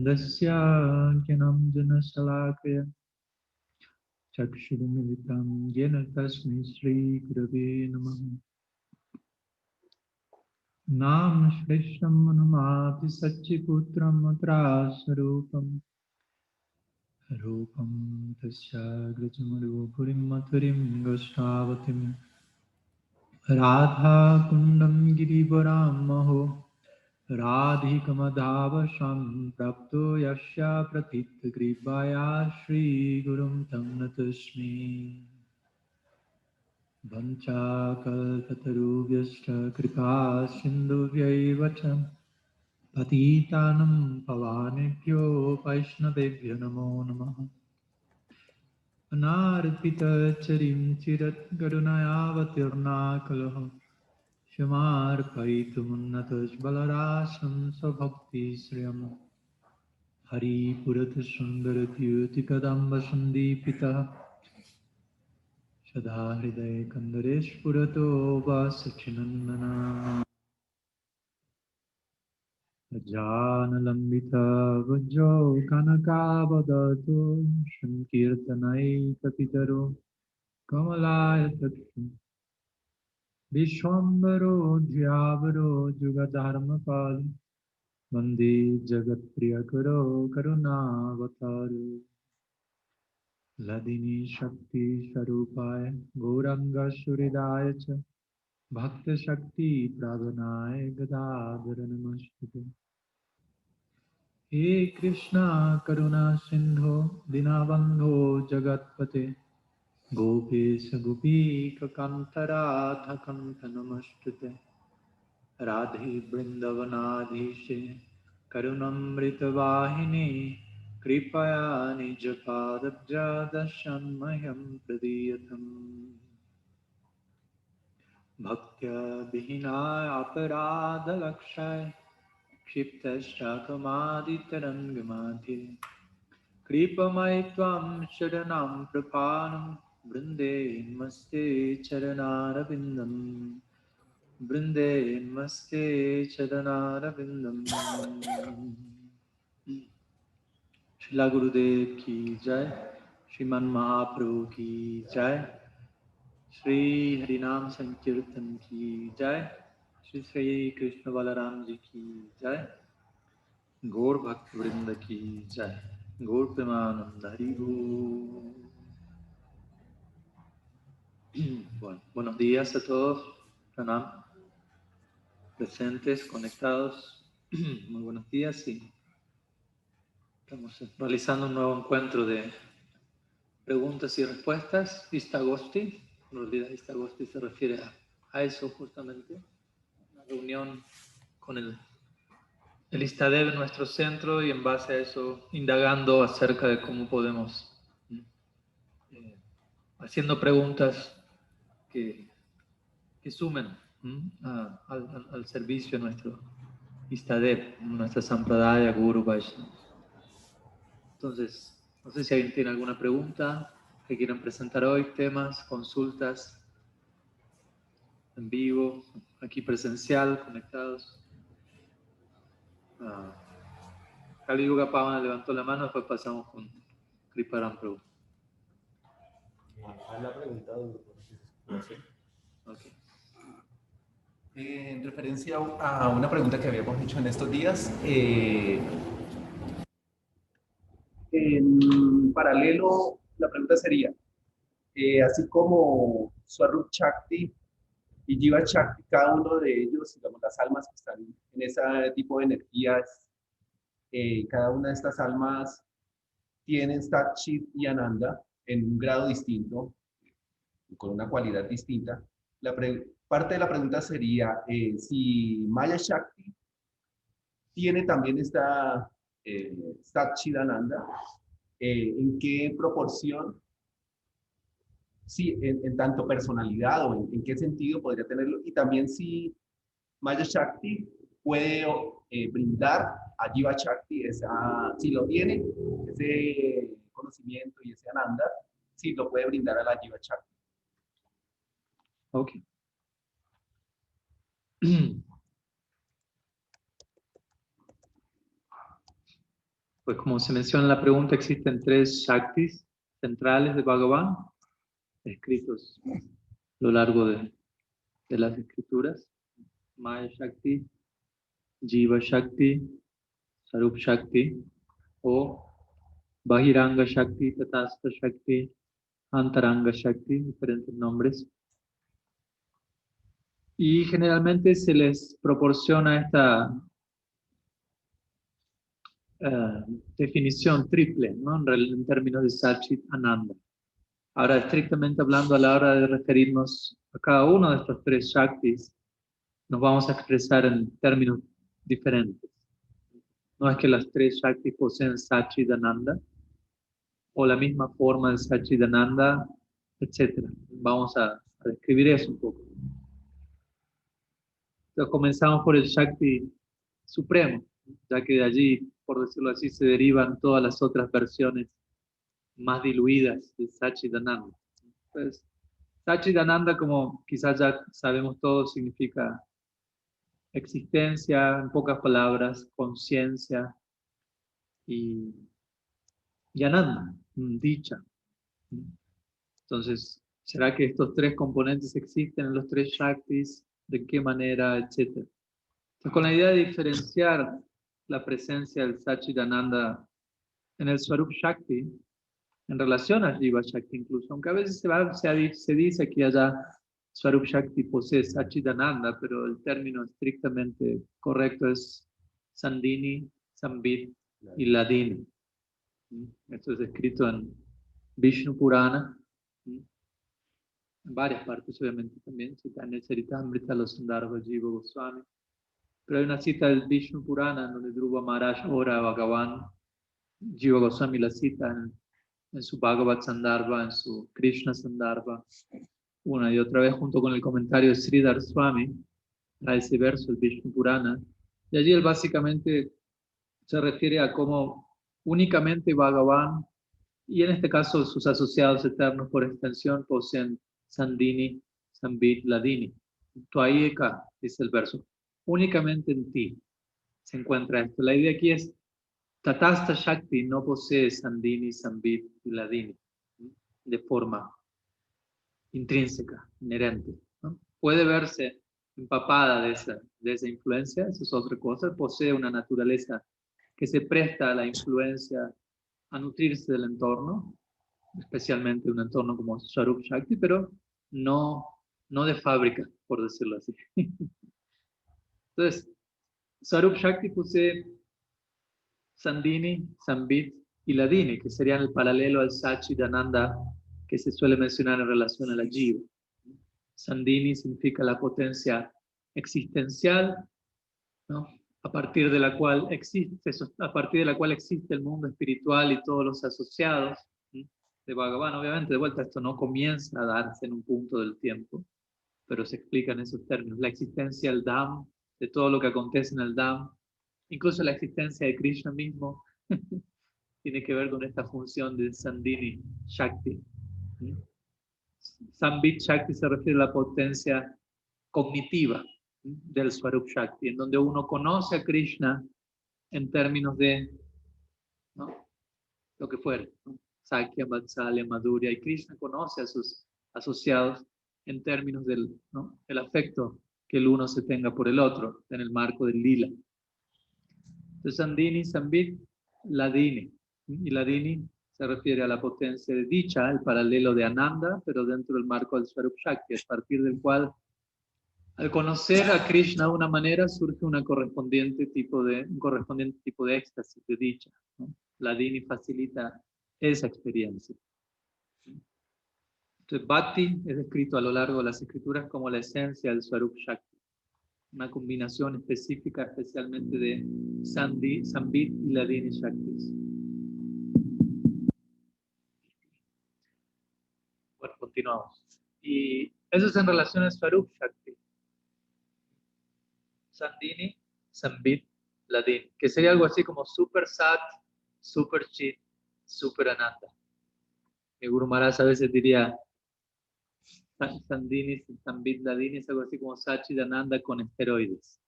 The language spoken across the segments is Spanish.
Tasya Gyanam Janasalakaya Chakshurumilitam Yena Tasmai Sri Gurave Namaha. Nam Shreshtam Manumati Satchiputram Matra Sarupam Rupam Tasya Grajamaru Purim Maturim Goshtavatim Radha Kundam Girivaram Maho Radhikamadhavasham Prapto Yasya Pratita Kripaya Shri Gurum Tam Natasmi Vancha Kalpatarubhyascha Kripa Sindhuvyaiva Cha Patitanam Pavanebhyo Vaishnavebhyo Namo Namaha Anarpita Charim Chirat Garunayavatirna Kalaha Shamarpaitum Balarasam Sabhakti Sriyam Hari Purata Sundara Tyuti Kadamba Sandipita Shadha Hridaya Kandaresh Purato Vasachinandana Ajana Lambita Vajjo Kanakavadato Shankirtanai Kapitaro Kamalaya Takshu Vishwambaro Dhyavaro Jugadharmapal Vande Jagat Priyakaro Karunavataru Ladini Shakti Swarupaya Gauranga Suridaya Cha Bhakta Shakti Pradhanaya Gadadhara Namastute He Krishna Karuna Sindho Dinabandho Jagatpate Gopesha Gopika Kantara Kanta Namastute Radhe Vrindavanadhishe Karunamrita Vahine Kripaya Nijapadabja Dashanmayam Pradiyatam Bhaktya Vihina Aparadha Lakshay Kshiptasya Kamaditarangamadhi Kripamai Tvam Sharanam Prapanam Brinde Maste Charanarabindam Brinde Maste Charanarabindam Srila Gurudev ki jai, Shriman Mahaprabhu ki jai, Shri Harinam Sankirtan ki jai, Shri Sri Krishna Balaram ji ki jai, Gaur Bhakta Vrinda ki jai, Gaur Premananda Haribo. Bueno, buenos días a todos, Pranam, presentes, conectados, muy buenos días y estamos realizando un nuevo encuentro de preguntas y respuestas, Istagosti. En realidad Istagosti se refiere a eso justamente, una reunión con el Istadev en nuestro centro y en base a eso indagando acerca de cómo podemos, haciendo preguntas que sumen al servicio de nuestro Istadev, nuestra Sampradaya, Guru Vaishnava. Entonces, no sé si alguien tiene alguna pregunta que quieran presentar hoy, temas, consultas, en vivo, aquí presencial, conectados. Kali Yuga Pavana levantó la mano, después pasamos con Kriparam Prabhu. La pregunta no sé. Okay. En referencia a una pregunta que habíamos hecho en estos días, en paralelo, la pregunta sería, así como Swarup Shakti y Jiva Shakti, cada uno de ellos, digamos, las almas que están en ese tipo de energías, cada una de estas almas tienen Sat Chit y Ananda en un grado distinto, con una cualidad distinta. Parte de la pregunta sería si Maya Shakti tiene también esta Sat Chidananda, ¿en qué proporción? Sí, en tanto personalidad o en qué sentido podría tenerlo. Y también si Maya Shakti puede brindar a Jiva Shakti, si lo tiene, ese conocimiento y ese Ananda, si lo puede brindar a la Jiva Shakti. Ok. Pues como se menciona en la pregunta, existen 3 Shaktis centrales de Bhagavan, escritos a lo largo de las escrituras. Maya Shakti, Jiva Shakti, Sarup Shakti, o Bahiranga Shakti, Tatastha Shakti, Antaranga Shakti, diferentes nombres. Y generalmente se les proporciona esta definición triple, ¿no? En términos de Satchit Ananda. Ahora, estrictamente hablando, a la hora de referirnos a cada uno de estos 3 Shaktis, nos vamos a expresar en términos diferentes. No es que las 3 Shaktis poseen Satchidananda o la misma forma de Satchidananda, etc. Vamos a describir eso un poco. Entonces comenzamos por el Shakti supremo, ya que de allí, por decirlo así, se derivan todas las otras versiones más diluidas de Satchidananda. Entonces, Satchidananda, como quizás ya sabemos todos, significa existencia, en pocas palabras, conciencia y Ananda, dicha. Entonces, ¿será que estos 3 componentes existen en los 3 Shaktis? ¿De qué manera? Etcétera. Entonces, con la idea de diferenciar la presencia del Satchidananda en el Swarup Shakti, en relación a Jiva Shakti incluso, aunque a veces se dice que allá Swarup Shakti posee Satchidananda, pero el término estrictamente correcto es Sandini, Sambit y Ladini. Esto es escrito en Vishnu Purana, en varias partes obviamente también, cita en el Charitamrita, los Sundarbha Jiva Goswami, pero hay una cita del Vishnu Purana donde Dhruva Maharaj ora a Bhagavan, Jiva Goswami la cita en su Bhagavad Sandarbha, en su Krishna Sandarbha, una y otra vez junto con el comentario de Sridhar Swami a ese verso, el Vishnu Purana, y allí él básicamente se refiere a cómo únicamente Bhagavan, y en este caso sus asociados eternos por extensión, poseen Sandini, Sambit, Ladini. Tuayeka, dice el verso, únicamente en ti se encuentra esto. La idea aquí es, Tatastha Shakti no posee Sandini, Sambit y Ladini de forma intrínseca, inherente, ¿no? Puede verse empapada de esa influencia, eso es otra cosa, posee una naturaleza que se presta a la influencia, a nutrirse del entorno, especialmente un entorno como Swarup Shakti, pero no de fábrica, por decirlo así. Entonces, Swarup Shakti posee Sandini, Sambit y Ladini, que serían el paralelo al Satchidananda que se suele mencionar en relación a la Jiva. Sandini significa la potencia existencial, ¿no? a partir de la cual existe el mundo espiritual y todos los asociados, ¿sí? de Bhagavan. Obviamente, de vuelta, esto no comienza a darse en un punto del tiempo, pero se explica en esos términos. La existencia del Dham, de todo lo que acontece en el Dham, incluso la existencia de Krishna mismo, tiene que ver con esta función de Sandini Shakti. ¿Sí? Sambit Shakti se refiere a la potencia cognitiva del Swarup Shakti, en donde uno conoce a Krishna en términos de, ¿no? lo que fuera, ¿no? Sakya, Vatsalya, Madhurya, y Krishna conoce a sus asociados en términos ¿no? el afecto que el uno se tenga por el otro, en el marco del lila. Entonces, Sandini, Sambit, Ladini. Y Ladini se refiere a la potencia de dicha, el paralelo de Ananda, pero dentro del marco del Swarup Shakti, a partir del cual, al conocer a Krishna de una manera, surge un correspondiente tipo de éxtasis, de dicha, ¿no? Ladini facilita esa experiencia. Entonces, Bhakti es descrito a lo largo de las escrituras como la esencia del Swarup Shakti, una combinación específica especialmente de Sambit y Ladini Shaktis. Bueno, continuamos. Y eso es en relación al Swarup Shakti. Sandini, Sambit, Ladini, que sería algo así como Super Sat, Super Chit, Super Ananda. Mi Guru Maharaj a veces diría Sandini, Sambit, Ladini es algo así como Satchidananda con esteroides.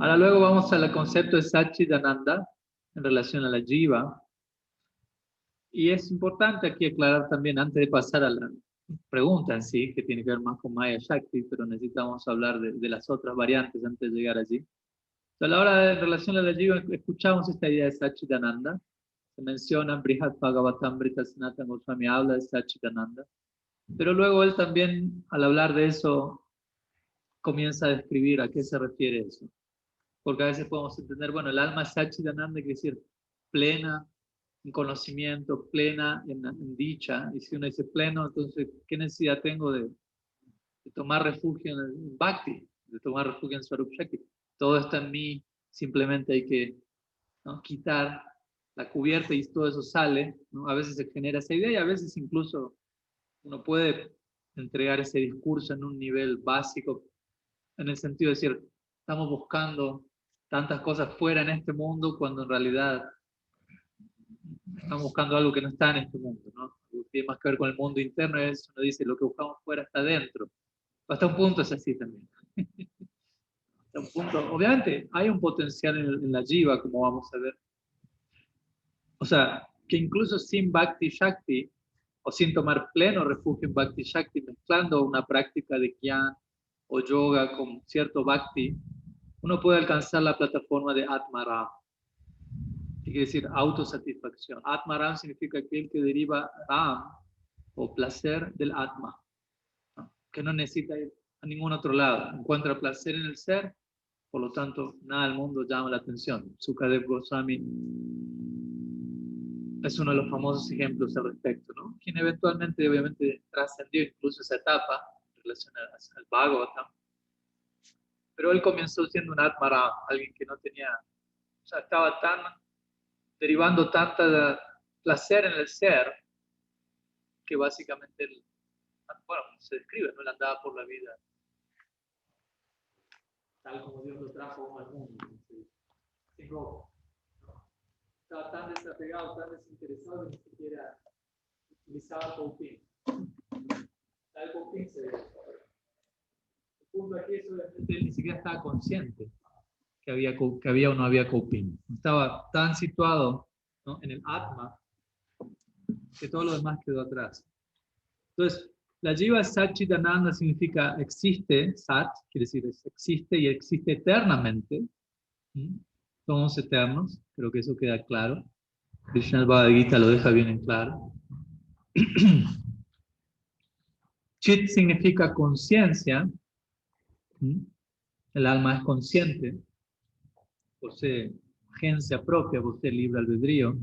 Ahora luego vamos al concepto de Satchidananda en relación a la Jiva. Y es importante aquí aclarar también, antes de pasar a la pregunta en sí, que tiene que ver más con Maya Shakti, pero necesitamos hablar de las otras variantes antes de llegar allí. Entonces, a la hora de en relación a la Jiva, escuchamos esta idea de Satchidananda. Se menciona Brihad Bhagavatamrita Sanatana Goswami habla de Satchidananda. Pero luego él también, al hablar de eso, comienza a describir a qué se refiere eso. Porque a veces podemos entender, bueno, el alma Satchidananda quiere decir plena en conocimiento, plena en dicha. Y si uno dice pleno, entonces, ¿qué necesidad tengo de tomar refugio en Bhakti, de tomar refugio en Swarup Shakti? Todo está en mí, simplemente hay que, ¿no?, quitar la cubierta y todo eso sale, ¿no? A veces se genera esa idea y a veces incluso uno puede entregar ese discurso en un nivel básico, en el sentido de decir, estamos buscando tantas cosas fuera en este mundo cuando en realidad estamos buscando algo que no está en este mundo, ¿no? Tiene más que ver con el mundo interno, es, uno dice, lo que buscamos fuera está dentro. Hasta un punto es así también. Hasta un punto, obviamente, hay un potencial en la jiva, como vamos a ver. O sea, que incluso sin Bhakti Shakti, o sin tomar pleno refugio en Bhakti Shakti, mezclando una práctica de Gyan o yoga con cierto Bhakti, uno puede alcanzar la plataforma de Atmaram. Quiere decir autosatisfacción. Atmaram significa aquel que deriva Ram o placer del Atma, ¿no?, que no necesita ir a ningún otro lado. Encuentra placer en el ser, por lo tanto, nada del mundo llama la atención. Sukadev Goswami es uno de los famosos ejemplos al respecto, ¿no? Quien eventualmente, obviamente, trascendió incluso esa etapa en relación al Bhagavatam. Pero él comenzó siendo un Atmaram, alguien que no tenía, o sea, estaba tan derivando tanta placer en el ser, que básicamente, él, bueno, se describe, no él andaba por la vida tal como Dios lo trajo al mundo. Estaba tan desapegado, tan desinteresado, que ni siquiera utilizaba coping. El coping se ve. El punto aquí es que él ni siquiera estaba consciente que había o no había coping. Estaba tan situado, ¿no?, en el Atma, que todo lo demás quedó atrás. Entonces, la Jiva Satchidananda significa existe, Sat, quiere decir existe y existe eternamente. Somos eternos, creo que eso queda claro. Krishna Bhagavad Gita lo deja bien en claro. Chit significa conciencia. El alma es consciente, posee agencia propia, posee libre albedrío.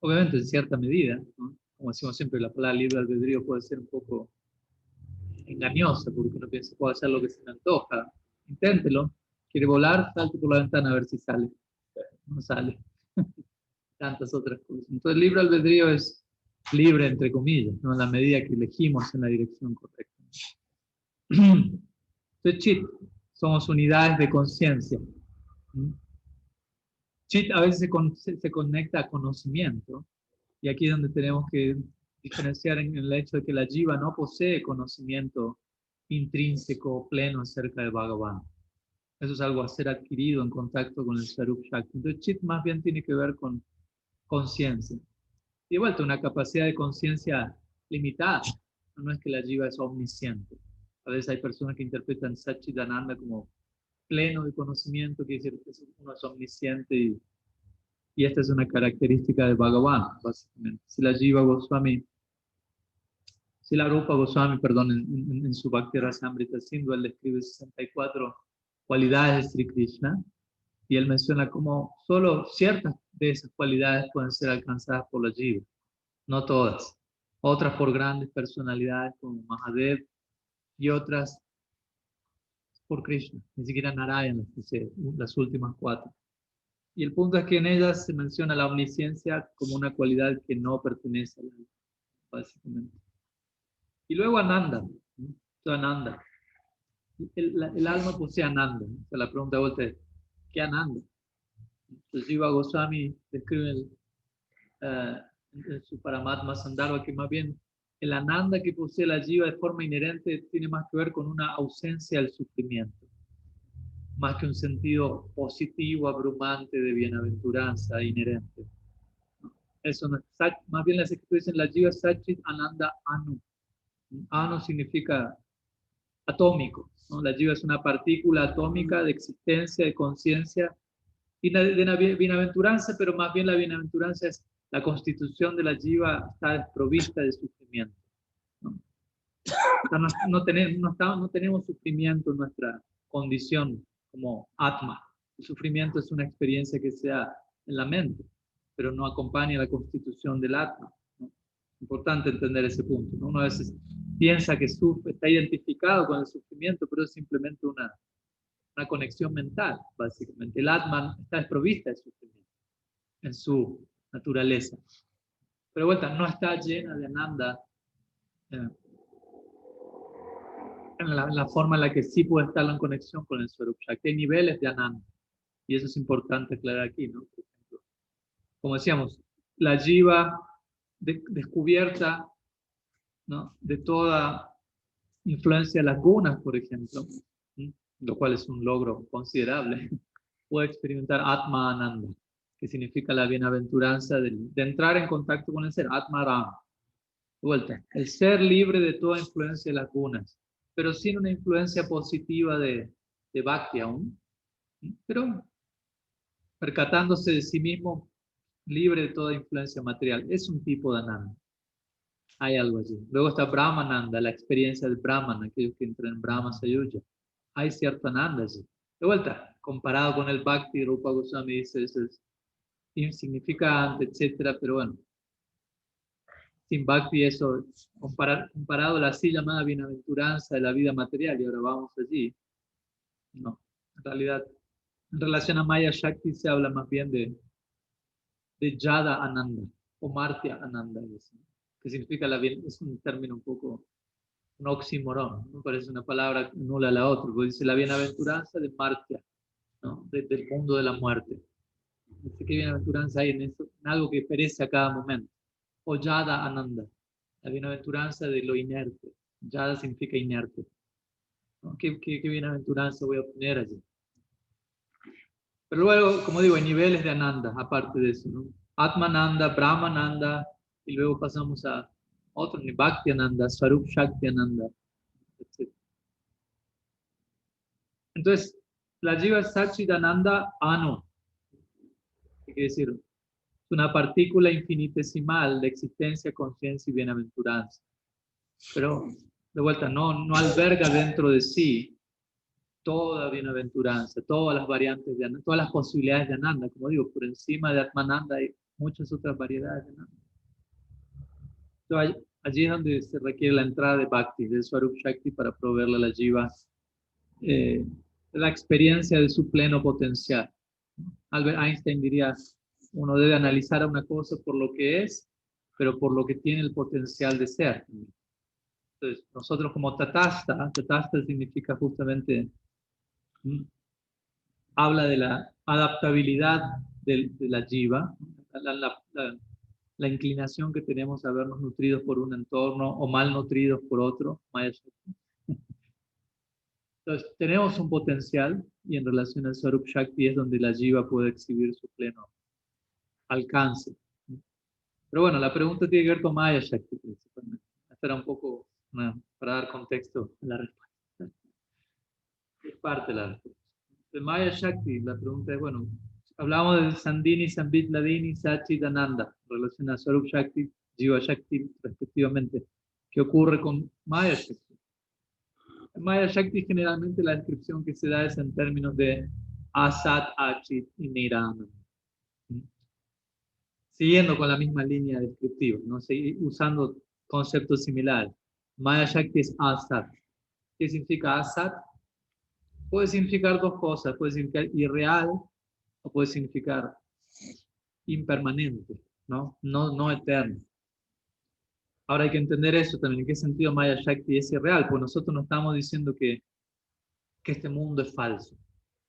Obviamente en cierta medida, ¿no? Como decimos siempre, la palabra libre albedrío puede ser un poco engañosa, porque uno piensa, puedo hacer lo que se me antoja. Inténtelo. Quiere volar, salte por la ventana a ver si sale. No sale. Tantas otras cosas. Entonces, libre albedrío es libre, entre comillas, ¿no?, en la medida que elegimos en la dirección correcta. Entonces, Chit, somos unidades de conciencia. Chit a veces se conecta a conocimiento, y aquí es donde tenemos que diferenciar en el hecho de que la Jiva no posee conocimiento intrínseco pleno acerca de Bhagavan. Eso es algo a ser adquirido en contacto con el Swarup Shakti. Entonces, Chit más bien tiene que ver con conciencia. Y de vuelta, una capacidad de conciencia limitada. No es que la Jiva es omnisciente. A veces hay personas que interpretan Satchidananda como pleno de conocimiento, que decir que uno es omnisciente, y esta es una característica de Bhagavan, básicamente. Si la Rupa Goswami, perdón, en su Bhakti Rasamrita Sindhu, él describe 64 cualidades de Sri Krishna, y él menciona cómo solo ciertas de esas cualidades pueden ser alcanzadas por la Jiva, no todas. Otras por grandes personalidades como Mahadev, y otras por Krishna, ni siquiera Narayana, las últimas 4. Y el punto es que en ellas se menciona la omnisciencia como una cualidad que no pertenece a la vida, básicamente. Y luego Ananda, ¿no? Ananda. El alma posee Ananda. O sea, la pregunta de vuelta es, ¿qué Ananda? Entonces Jiva Goswami describe en su Paramatma Sandarbha que más bien el Ananda que posee la Jiva de forma inherente tiene más que ver con una ausencia del sufrimiento. más que un sentido positivo, abrumante de bienaventuranza inherente. Eso no es, más bien las escrituras dicen la Jiva Satchit Ananda Anu. Anu significa atómico, ¿no? La Jiva es una partícula atómica de existencia, de conciencia y de una bienaventuranza, pero más bien la bienaventuranza es la constitución de la Jiva, está desprovista de sufrimiento, ¿no? O sea, no tenemos sufrimiento en nuestra condición como Atma. El sufrimiento es una experiencia que se da en la mente, pero no acompaña la constitución del Atma, ¿no? Importante entender ese punto, ¿no? Uno a veces piensa que sufre, está identificado con el sufrimiento, pero es simplemente una conexión mental, básicamente. El Atman está desprovista de sufrimiento en su naturaleza. Pero de vuelta, no está llena de Ananda en la forma en la que sí puede estar en conexión con el Swarup Shakti. Hay niveles de Ananda, y eso es importante aclarar aquí, ¿no? Por ejemplo, como decíamos, la Jiva descubierta, ¿no?, de toda influencia de las gunas, por ejemplo, ¿sí?, lo cual es un logro considerable, puede experimentar Atma Ananda, que significa la bienaventuranza de entrar en contacto con el ser, Atma Ram. De vuelta, el ser libre de toda influencia de las gunas, pero sin una influencia positiva de Bhakti aún, pero percatándose de sí mismo, libre de toda influencia material. Es un tipo de Ananda. Hay algo allí. Luego está Brahmananda, la experiencia del Brahman, aquellos que entran en Brahma Sayuja. Hay cierta Ananda allí. De vuelta, comparado con el Bhakti, Rupa Goswami dice eso es insignificante, etcétera, pero bueno, sin Bhakti eso, comparado a la así llamada bienaventuranza de la vida material, y ahora vamos allí, no, en realidad, en relación a Maya Shakti se habla más bien de Yada Ananda, o Martya Ananda, que significa es un término un poco, un oxímoron, no parece una palabra nula a la otra, porque dice la bienaventuranza de Martya, ¿no?, del mundo de la muerte. Dice que bienaventuranza hay en eso, en algo que perece a cada momento. O Yada Ananda, la bienaventuranza de lo inerte. Yada significa inerte, ¿no? ¿Qué bienaventuranza voy a obtener allí? Pero luego, como digo, hay niveles de Ananda, aparte de eso, ¿no? Atmananda, Brahmananda, y luego pasamos a otro, Bhakti Ananda, Swarup Shakti Ananda, etc. Entonces, la Jiva Satchidananda Anu, ¿qué quiere decir? Es una partícula infinitesimal de existencia, conciencia y bienaventuranza. Pero, de vuelta, no alberga dentro de sí toda bienaventuranza, todas las variantes de Ananda, todas las posibilidades de Ananda. Como digo, por encima de Atmananda hay muchas otras variedades de Ananda. Entonces, allí es donde se requiere la entrada de Bhakti, de Swarup Shakti, para proveerle a la Jiva la experiencia de su pleno potencial. Albert Einstein diría, uno debe analizar a una cosa por lo que es, pero por lo que tiene el potencial de ser. Entonces, nosotros como Tatasta significa justamente, habla de la adaptabilidad de la Jiva, la inclinación que tenemos a vernos nutridos por un entorno o mal nutridos por otro. Entonces, tenemos un potencial y en relación al Swarup Shakti es donde la Jiva puede exhibir su pleno alcance. Pero bueno, la pregunta tiene que ver con Maya Shakti principalmente. Esta era un poco para dar contexto a la respuesta. Es parte de la respuesta. De Maya Shakti, la pregunta es, bueno, hablamos de Sandini, Sambit Ladini, Satchidananda, en relación a Swarup Shakti, Jiva Shakti, respectivamente. ¿Qué ocurre con Maya Shakti? En Maya Shakti generalmente la descripción que se da es en términos de Asat, Achit y Nirana. Siguiendo con la misma línea descriptiva, ¿no? Usando conceptos similares. Maya Shakti es Asat. ¿Qué significa Asat? Puede significar dos cosas. Puede significar irreal o puede significar impermanente, ¿no? No eterno. Ahora hay que entender eso también. ¿En qué sentido Maya Shakti es irreal? Pues nosotros no estamos diciendo que este mundo es falso,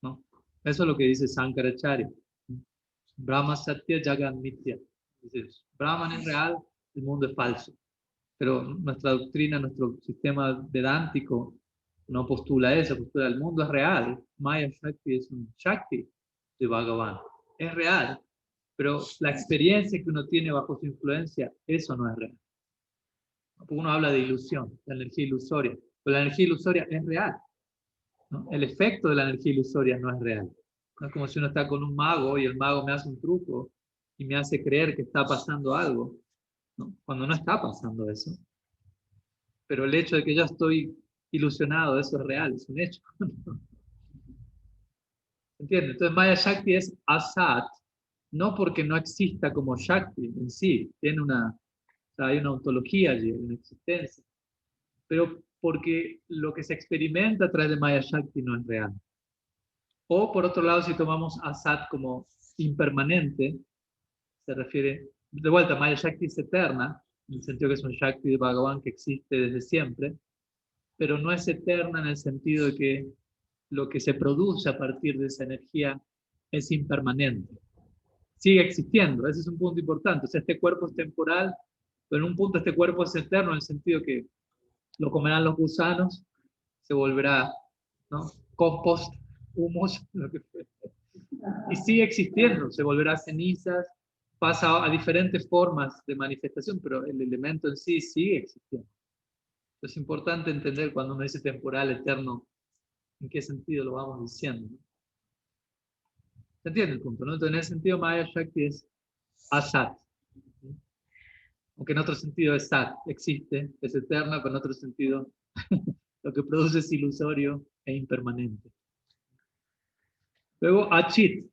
¿no? Eso es lo que dice Sankaracharya. Brahma Satya Jagat Mithya. Brahman es real, el mundo es falso. Pero nuestra doctrina, nuestro sistema vedántico no postula eso, postula el mundo es real. Maya Shakti es un Shakti de Bhagavan. Es real, pero la experiencia que uno tiene bajo su influencia, eso no es real. Porque uno habla de ilusión, de energía ilusoria, pero la energía ilusoria es real, ¿no? El efecto de la energía ilusoria no es real. No es como si uno está con un mago y el mago me hace un truco y me hace creer que está pasando algo, ¿no? Cuando no está pasando eso. Pero el hecho de que yo estoy ilusionado, eso es real, es un hecho. ¿Entiendes? Entonces Maya Shakti es asat, no porque no exista como Shakti en sí, tiene o sea, hay una ontología allí, una existencia, pero porque lo que se experimenta a través de Maya Shakti no es real. O por otro lado, si tomamos asat como impermanente, se refiere, de vuelta, Maya Shakti es eterna, en el sentido que es un Shakti de Bhagavan que existe desde siempre, pero no es eterna en el sentido de que lo que se produce a partir de esa energía es impermanente. Sigue existiendo, ese es un punto importante. O sea, este cuerpo es temporal, pero en un punto este cuerpo es eterno en el sentido que lo comerán los gusanos, se volverá, ¿no?, compost, humus, lo que fue. Y sigue existiendo, se volverá cenizas, pasa a diferentes formas de manifestación, pero el elemento en sí sigue existiendo. Es importante entender cuando uno dice temporal, eterno, en qué sentido lo vamos diciendo, ¿no? ¿Se entiende el punto, no? Entonces, en ese sentido, Maya Shakti es asat. Aunque en otro sentido es sat, existe, es eterna, pero en otro sentido lo que produce es ilusorio e impermanente. Luego, achit.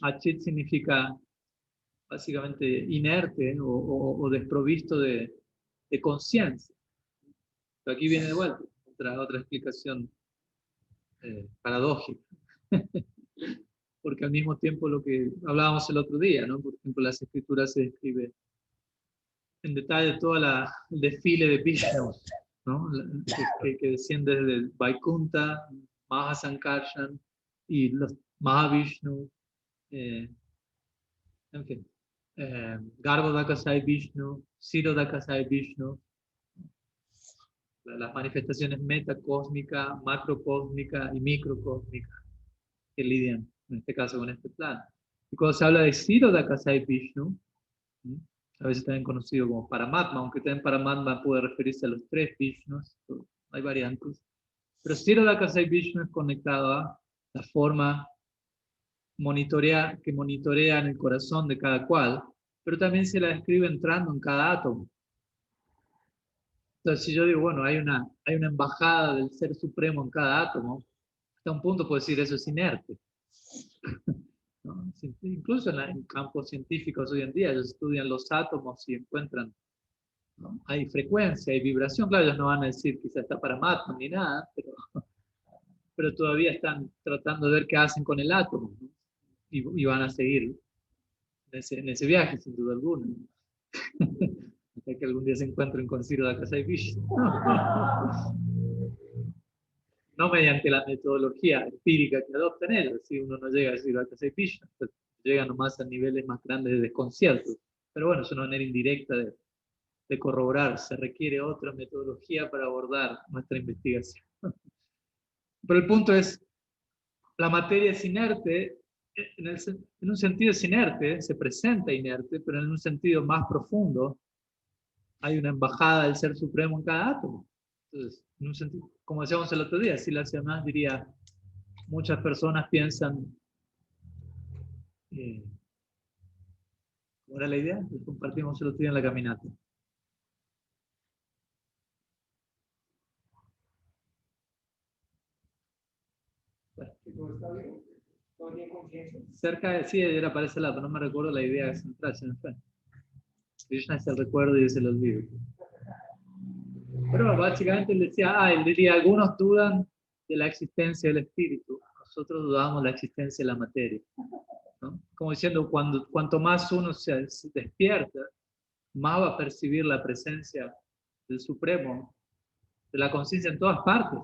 Achit significa básicamente inerte o desprovisto de conciencia. Pero aquí viene de vuelta otra explicación paradójica. Porque al mismo tiempo lo que hablábamos el otro día, ¿no? Por ejemplo, las escrituras se describe en detalle todo el desfile de Vishnu, ¿no? Que desciende desde el Vaikuntha, Mahasankarshan y los Mahavishnu, en fin, Garbhodakasai Vishnu, Sirodakasai Vishnu, las manifestaciones metacósmica, macrocósmica y microcósmica que lidian, en este caso, con este plano. Y cuando se habla de Sirodakasai Vishnu, a veces también conocido como Paramatma, aunque también Paramatma puede referirse a los tres Vishnus, hay variantes. Pero Sirodakasai Vishnu es conectado a la forma que monitorea en el corazón de cada cual, pero también se la describe entrando en cada átomo. Entonces, si yo digo, bueno, hay una embajada del Ser Supremo en cada átomo, hasta un punto puedo decir eso es inerte, ¿no? Incluso en campos científicos hoy en día, ellos estudian los átomos y encuentran, ¿no?, hay frecuencia, hay vibración. Claro, ellos no van a decir quizá está Paramatma ni nada, pero todavía están tratando de ver qué hacen con el átomo, ¿no? Y van a seguir en ese viaje, sin duda alguna. Hasta que algún día se encuentren con Sirodakasai Vishnu. No mediante la metodología empírica que adoptan ellos, si uno no llega a Sirodakasai Vishnu, llega nomás a niveles más grandes de desconcierto. Pero bueno, es una manera indirecta de corroborar. Se requiere otra metodología para abordar nuestra investigación. Pero el punto es, la materia es inerte, en un sentido es inerte, se presenta inerte, pero en un sentido más profundo hay una embajada del Ser Supremo en cada átomo. Entonces, en un sentido, como decíamos el otro día, Silas más diría, muchas personas piensan, ¿cómo era la idea? Lo compartimos el otro día en la caminata. Cerca de sí, era para ese lado, no me recuerdo la idea central, se me fue. Krishna es el recuerdo y es el olvido. Pero básicamente él decía, él diría, algunos dudan de la existencia del espíritu, nosotros dudamos de la existencia de la materia, ¿no? Como diciendo, cuanto más uno se despierta, más va a percibir la presencia del Supremo, de la conciencia en todas partes.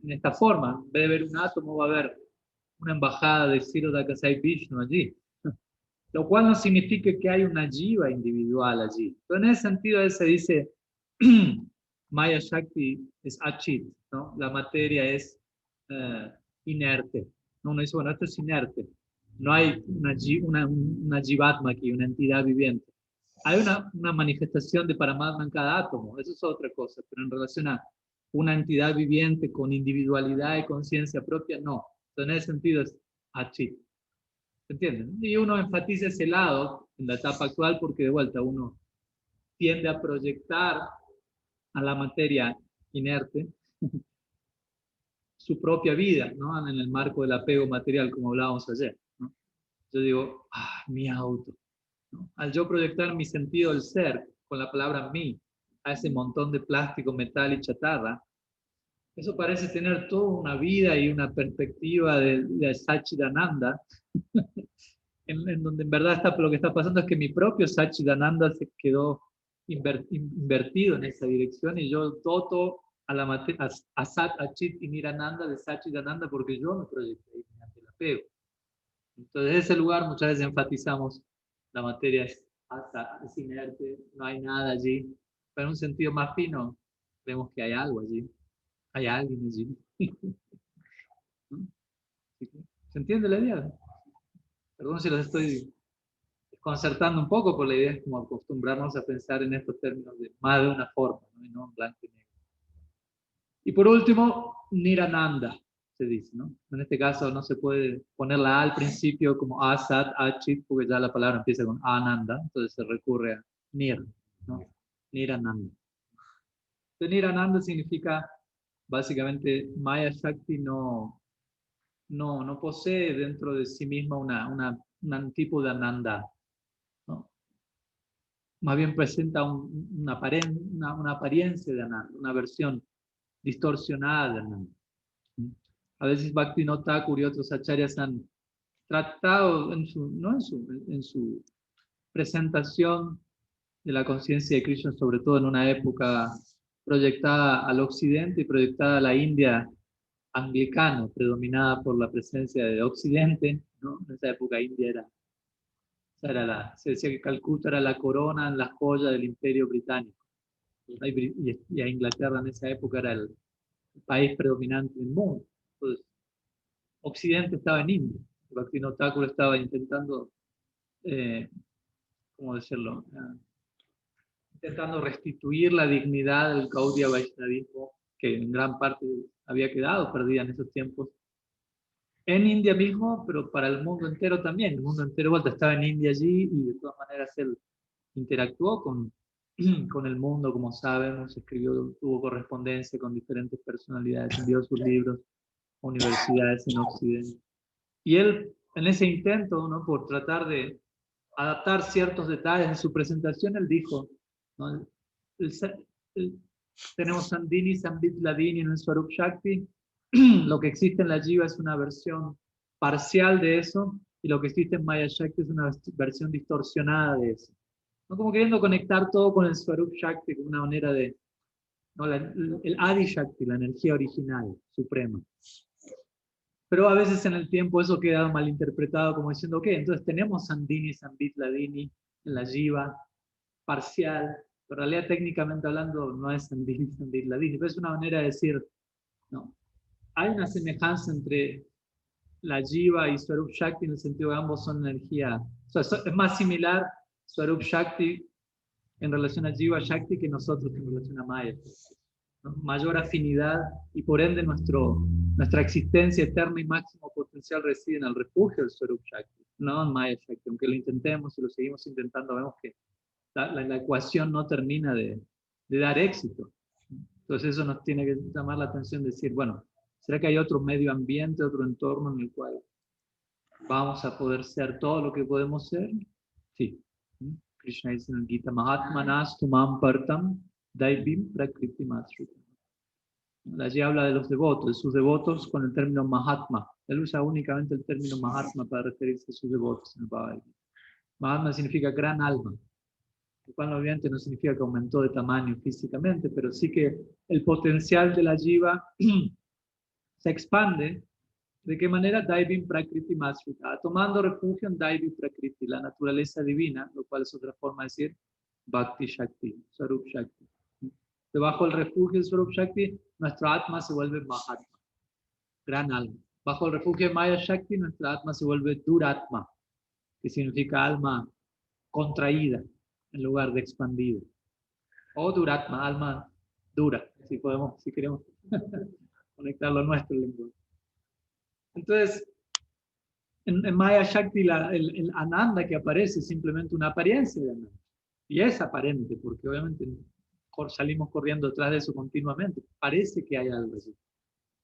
En esta forma, en vez de ver un átomo, va a haber una embajada de Sirodakasai Vishnu allí. Lo cual no significa que hay una jiva individual allí. Pero en ese sentido, él se dice, Maya Shakti es achit, ¿no? La materia es inerte. ¿No? Uno dice, bueno, esto es inerte. No hay una jivatma aquí, una entidad viviente. Hay una manifestación de Paramatma en cada átomo, eso es otra cosa, pero en relación a una entidad viviente con individualidad y conciencia propia, no. Entonces, en ese sentido es Achit. ¿Se entiende? Y uno enfatiza ese lado en la etapa actual porque de vuelta uno tiende a proyectar a la materia inerte su propia vida, ¿no? En el marco del apego material, como hablábamos ayer, ¿no? Yo digo, mi auto, ¿no? Al yo proyectar mi sentido del ser con la palabra mí a ese montón de plástico, metal y chatarra, eso parece tener toda una vida y una perspectiva de Satchidananda, en donde en verdad lo que está pasando es que mi propio Satchidananda se quedó invertido en esa dirección y yo doto a Sat, Achit y Nirananda de Satchidananda porque yo me proyecté ahí mediante el apego. Entonces, en ese lugar muchas veces enfatizamos la materia es inerte, no hay nada allí, pero en un sentido más fino vemos que hay algo allí, hay alguien allí. ¿No? ¿Se entiende la idea? Perdón si los estoy desconcertando un poco, pero la idea es como acostumbrarnos a pensar en estos términos de más de una forma, ¿no? Y no en blanco y negro. Y por último, Nirananda, se dice, ¿no? En este caso no se puede poner la A al principio como Asat, Achit, porque ya la palabra empieza con Ananda, entonces se recurre a Nir, ¿no? Nirananda. Entonces, Nirananda significa, básicamente, Maya Shakti no posee dentro de sí misma un tipo de Ananda, ¿no? Más bien presenta una apariencia de Ananda, una versión distorsionada de Ananda. A veces Bhaktivinoda Thakur y otros acharyas han tratado en su presentación de la conciencia de Krishna, sobre todo en una época proyectada al occidente y proyectada a la India anglicana, predominada por la presencia de occidente, ¿no? En esa época India se decía que Calcuta era la corona en la joya del imperio británico. Y a Inglaterra en esa época era el país predominante del mundo. Entonces, Occidente estaba en India. Bhaktivinoda Thakur estaba intentando, ¿cómo decirlo? Intentando restituir la dignidad del Gaudiya Vaishnavismo, que en gran parte había quedado perdida en esos tiempos. En India mismo, pero para el mundo entero también. El mundo entero vuelta estaba en India allí y de todas maneras él interactuó con el mundo, como sabemos, escribió, tuvo correspondencia con diferentes personalidades, envió sus libros a universidades en Occidente. Y él, en ese intento, ¿no? Por tratar de adaptar ciertos detalles de su presentación, él dijo, ¿no? Tenemos Sandini, Sambit Ladini en el Swarup Shakti. Lo que existe en la Jiva es una versión parcial de eso, y lo que existe en Maya Shakti es una versión distorsionada de eso. ¿No? Como queriendo conectar todo con el Swarup Shakti, como una manera de, ¿no? El Adi Shakti, la energía original, suprema. Pero a veces en el tiempo eso queda malinterpretado como diciendo, ok, entonces tenemos Sandini, Sambit Ladini en la Jiva, parcial, pero en realidad técnicamente hablando no es Sandini, Sambit Ladini, pero es una manera de decir, no, hay una semejanza entre la Jiva y Swarup Shakti en el sentido de ambos son energía, o sea, es más similar Swarup Shakti en relación a Jiva Shakti que nosotros en relación a Maya, ¿no? Mayor afinidad y por ende nuestra existencia eterna y máximo potencial reside en el refugio del Swarup Shakti, no en Maya Shakti. Aunque lo intentemos y lo seguimos intentando, vemos que la ecuación no termina de dar éxito. Entonces eso nos tiene que llamar la atención, decir, bueno, ¿será que hay otro medio ambiente, otro entorno en el cual vamos a poder ser todo lo que podemos ser? Sí. Krishna dice en el Gita, Mahatmanas tumam partam daivim prakriti matsrutam. Allí habla de los devotos, de sus devotos con el término Mahatma. Él usa únicamente el término Mahatma para referirse a sus devotos en el Bhagavad Gita. Mahatma significa gran alma, lo cual obviamente no significa que aumentó de tamaño físicamente, pero sí que el potencial de la jiva se expande. ¿De qué manera? Daivim Prakriti Masrita, tomando refugio en Daivi Prakriti, la naturaleza divina, lo cual es otra forma de decir Bhakti Shakti, Swarup Shakti. Debajo del refugio del Swarup Shakti nuestra Atma se vuelve Mahatma, gran alma. Bajo el refugio de Maya Shakti, nuestra Atma se vuelve Duratma, que significa alma contraída en lugar de expandida. O Duratma, alma dura, si podemos, si queremos conectarlo a nuestro lenguaje. Entonces, en Maya Shakti el Ananda que aparece es simplemente una apariencia de Ananda. Y es aparente, porque obviamente salimos corriendo detrás de eso continuamente. Parece que hay algo así,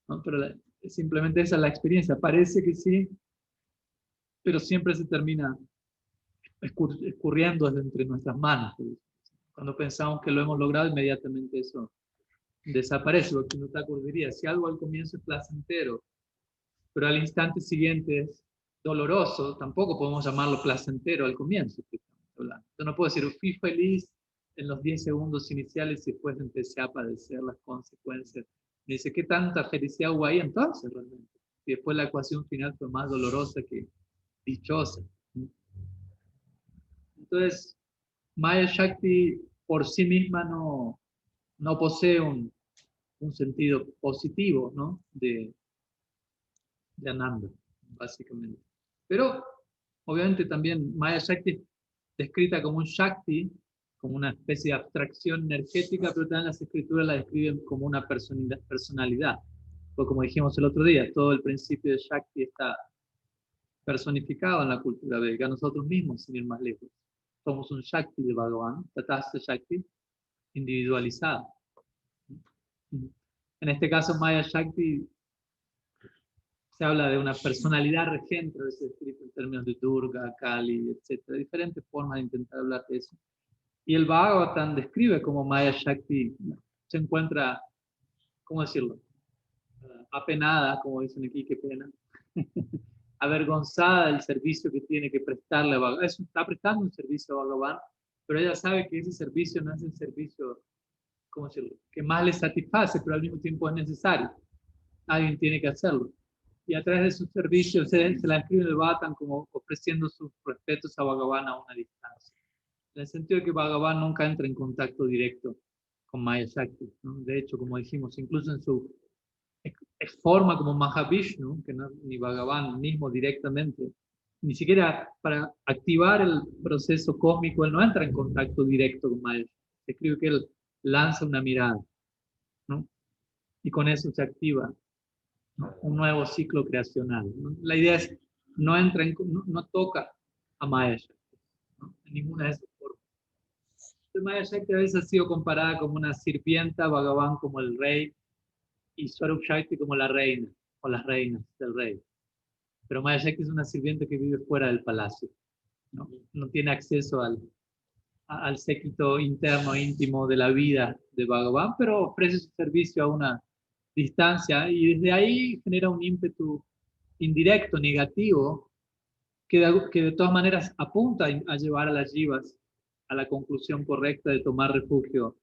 ¿no? Pero simplemente esa es la experiencia. Parece que sí, pero siempre se termina escurriendo entre nuestras manos. Cuando pensamos que lo hemos logrado, inmediatamente eso desaparece. Lo que no te acordaría, si algo al comienzo es placentero, pero al instante siguiente es doloroso, tampoco podemos llamarlo placentero al comienzo. Yo no puedo decir, fui feliz en los 10 segundos iniciales y después empecé a padecer las consecuencias. Me dice, ¿qué tanta felicidad hubo ahí entonces realmente? Y después la ecuación final fue más dolorosa que dichosa. Entonces, Maya Shakti por sí misma no posee un sentido positivo, ¿no? de Ananda, básicamente. Pero, obviamente, también Maya Shakti es descrita como un Shakti, como una especie de abstracción energética, pero también las escrituras la describen como una personalidad. Porque, como dijimos el otro día, todo el principio de Shakti está personificado en la cultura védica, nosotros mismos, sin ir más lejos. Somos un Shakti de Bhagavan, Tatastha Shakti, individualizado. En este caso, Maya Shakti se habla de una personalidad regente, a veces escrito en términos de Durga, Kali, etc. Diferentes formas de intentar hablar de eso. Y el Bhagavatam describe cómo Maya Shakti se encuentra, ¿cómo decirlo? Apenada, como dicen aquí, qué pena. Avergonzada del servicio que tiene que prestarle a Bhagavan. Está prestando un servicio a Bhagavan, pero ella sabe que ese servicio no es el servicio, ¿cómo decirlo?, que más le satisface, pero al mismo tiempo es necesario. Alguien tiene que hacerlo. Y a través de sus servicios se la escribe en el Bhagavatam como ofreciendo sus respetos a Bhagavan a una distancia. En el sentido de que Bhagavan nunca entra en contacto directo con Maya Shakti, ¿no? De hecho, como dijimos, incluso en su forma como Mahavishnu, que no ni Bhagavan mismo directamente, ni siquiera para activar el proceso cósmico, él no entra en contacto directo con Maya Shakti. Se escribe que él lanza una mirada, ¿no? Y con eso se activa, ¿no?, un nuevo ciclo creacional, ¿no? La idea es, no toca a Maya Shakti, ¿no?, en ninguna de esas formas. Entonces, Maya Shakti a veces ha sido comparada como una sirvienta, Bhagavan como el rey, y Swarup Shakti como la reina, o las reinas del rey. Pero Maya Shakti es una sirvienta que vive fuera del palacio, ¿no? No tiene acceso al séquito interno, íntimo de la vida de Bhagavan, pero ofrece su servicio a una distancia y desde ahí genera un ímpetu indirecto, negativo, que de todas maneras apunta a llevar a las jivas a la conclusión correcta de tomar refugio.